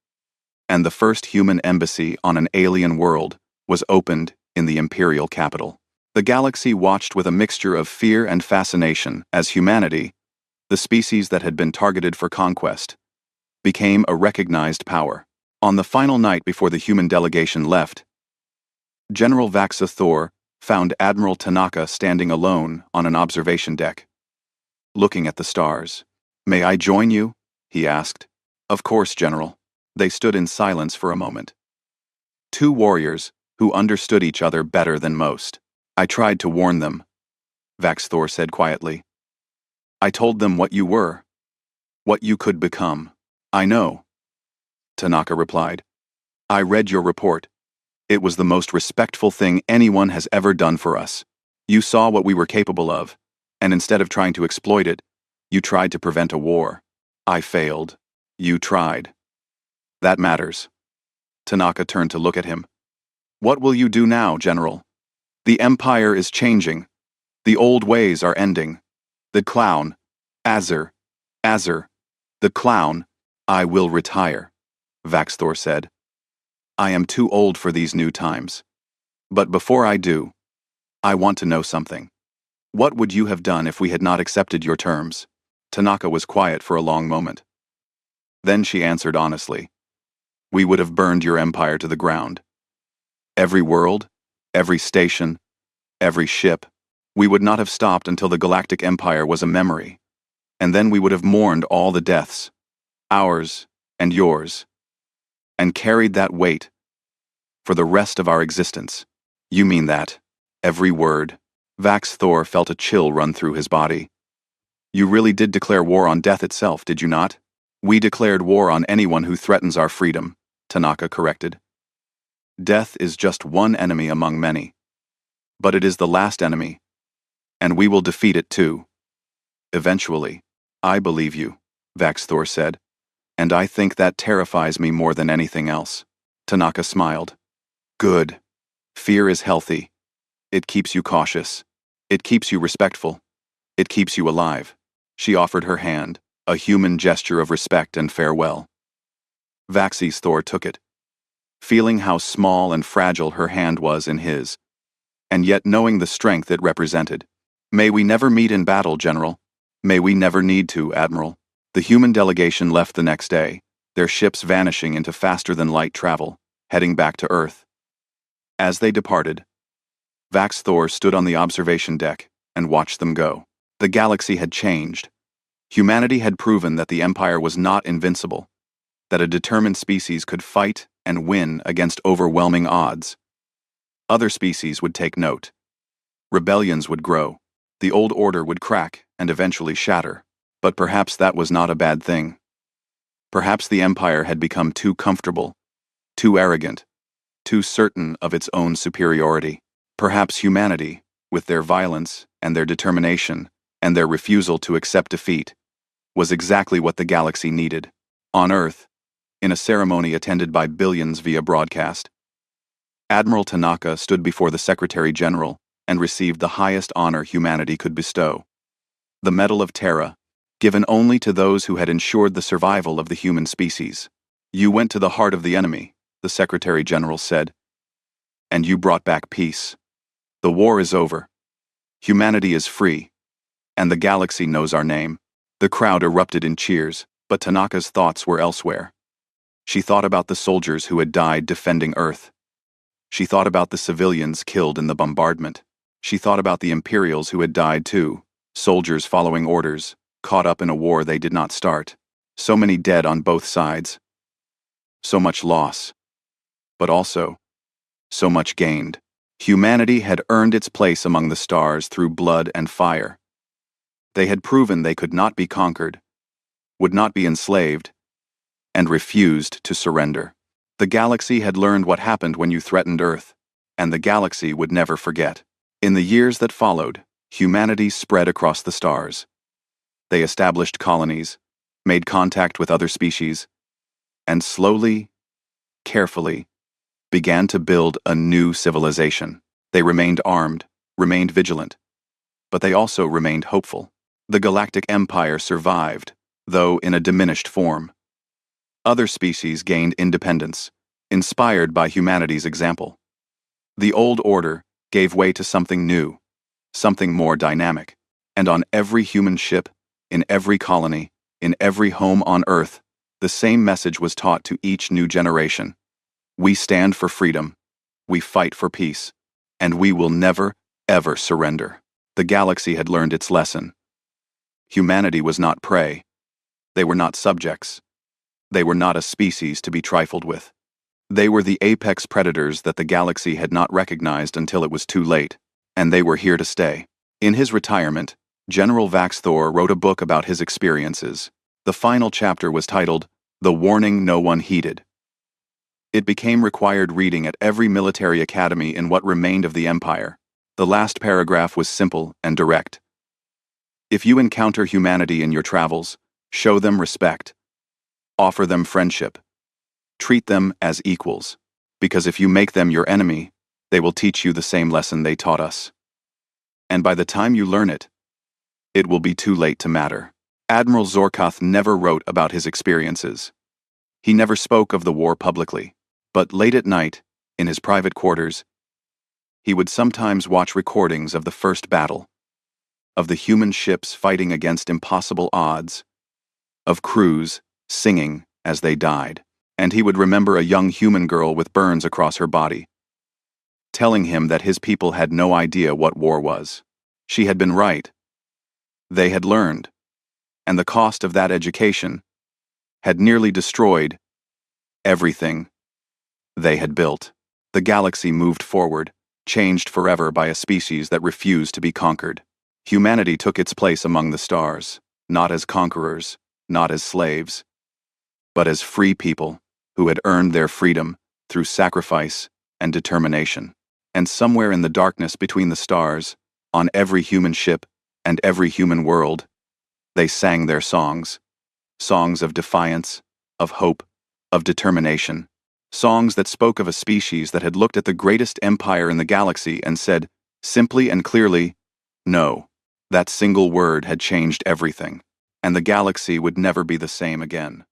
And the first human embassy on an alien world was opened in the imperial capital. The galaxy watched with a mixture of fear and fascination as humanity, the species that had been targeted for conquest, became a recognized power. On the final night before the human delegation left, General Vaxthor found Admiral Tanaka standing alone on an observation deck, looking at the stars. May I join you? He asked. Of course, General. They stood in silence for a moment. Two warriors who understood each other better than most. I tried to warn them, Vaxthor said quietly. I told them what you were, what you could become. I know, Tanaka replied. I read your report. It was the most respectful thing anyone has ever done for us. You saw what we were capable of, and instead of trying to exploit it, you tried to prevent a war. I failed. You tried. That matters. Tanaka turned to look at him. What will you do now, General? The Empire is changing. The old ways are ending. The clown, Azur, the clown, I will retire, Vaxthor said. I am too old for these new times. But before I do, I want to know something. What would you have done if we had not accepted your terms? Tanaka was quiet for a long moment. Then she answered honestly. We would have burned your empire to the ground. Every world, every station, every ship. We would not have stopped until the Galactic Empire was a memory. And then we would have mourned all the deaths, ours and yours, and carried that weight for the rest of our existence. You mean that? Every word. Vaxthor felt a chill run through his body. You really did declare war on death itself, did you not? We declared war on anyone who threatens our freedom, Tanaka corrected. Death is just one enemy among many. But it is the last enemy, and we will defeat it too. Eventually. I believe you, Vaxthor said, and I think that terrifies me more than anything else. Tanaka smiled. Good. Fear is healthy. It keeps you cautious. It keeps you respectful. It keeps you alive. She offered her hand, a human gesture of respect and farewell. Vaxthor took it, feeling how small and fragile her hand was in his, and yet knowing the strength it represented. May we never meet in battle, General. May we never need to, Admiral. The human delegation left the next day, their ships vanishing into faster-than-light travel, heading back to Earth. As they departed, Vaxthor stood on the observation deck and watched them go. The galaxy had changed. Humanity had proven that the Empire was not invincible, that a determined species could fight and win against overwhelming odds. Other species would take note. Rebellions would grow. The old order would crack and eventually shatter. But perhaps that was not a bad thing. Perhaps the Empire had become too comfortable, too arrogant, too certain of its own superiority. Perhaps humanity, with their violence and their determination and their refusal to accept defeat, was exactly what the galaxy needed. On Earth, in a ceremony attended by billions via broadcast, Admiral Tanaka stood before the Secretary General and received the highest honor humanity could bestow. The Medal of Terra, given only to those who had ensured the survival of the human species. You went to the heart of the enemy, the Secretary General said, and you brought back peace. The war is over. Humanity is free, and the galaxy knows our name. The crowd erupted in cheers, but Tanaka's thoughts were elsewhere. She thought about the soldiers who had died defending Earth. She thought about the civilians killed in the bombardment. She thought about the Imperials who had died too, soldiers following orders, caught up in a war they did not start. So many dead on both sides. So much loss. But also, so much gained. Humanity had earned its place among the stars through blood and fire. They had proven they could not be conquered, would not be enslaved, and refused to surrender. The galaxy had learned what happened when you threatened Earth, and the galaxy would never forget. In the years that followed, humanity spread across the stars. They established colonies, made contact with other species, and slowly, carefully, began to build a new civilization. They remained armed, remained vigilant, but they also remained hopeful. The Galactic Empire survived, though in a diminished form. Other species gained independence, inspired by humanity's example. The old order gave way to something new, something more dynamic, and on every human ship, in every colony, in every home on Earth, the same message was taught to each new generation. We stand for freedom, we fight for peace, and we will never, ever surrender. The galaxy had learned its lesson. Humanity was not prey. They were not subjects. They were not a species to be trifled with. They were the apex predators that the galaxy had not recognized until it was too late, and they were here to stay. In his retirement, General Vaxthor wrote a book about his experiences. The final chapter was titled, "The Warning No One Heeded." It became required reading at every military academy in what remained of the Empire. The last paragraph was simple and direct. If you encounter humanity in your travels, show them respect. Offer them friendship. Treat them as equals, because if you make them your enemy, they will teach you the same lesson they taught us. And by the time you learn it, it will be too late to matter. Admiral Zorkoth never wrote about his experiences. He never spoke of the war publicly, but late at night, in his private quarters, he would sometimes watch recordings of the first battle, of the human ships fighting against impossible odds, of crews singing as they died, and he would remember a young human girl with burns across her body, telling him that his people had no idea what war was. She had been right. They had learned, and the cost of that education had nearly destroyed everything they had built. The galaxy moved forward, changed forever by a species that refused to be conquered. Humanity took its place among the stars, not as conquerors, not as slaves, but as free people who had earned their freedom through sacrifice and determination. And somewhere in the darkness between the stars, on every human ship and every human world, they sang their songs. Songs of defiance, of hope, of determination. Songs that spoke of a species that had looked at the greatest empire in the galaxy and said, simply and clearly, no. That single word had changed everything, and the galaxy would never be the same again.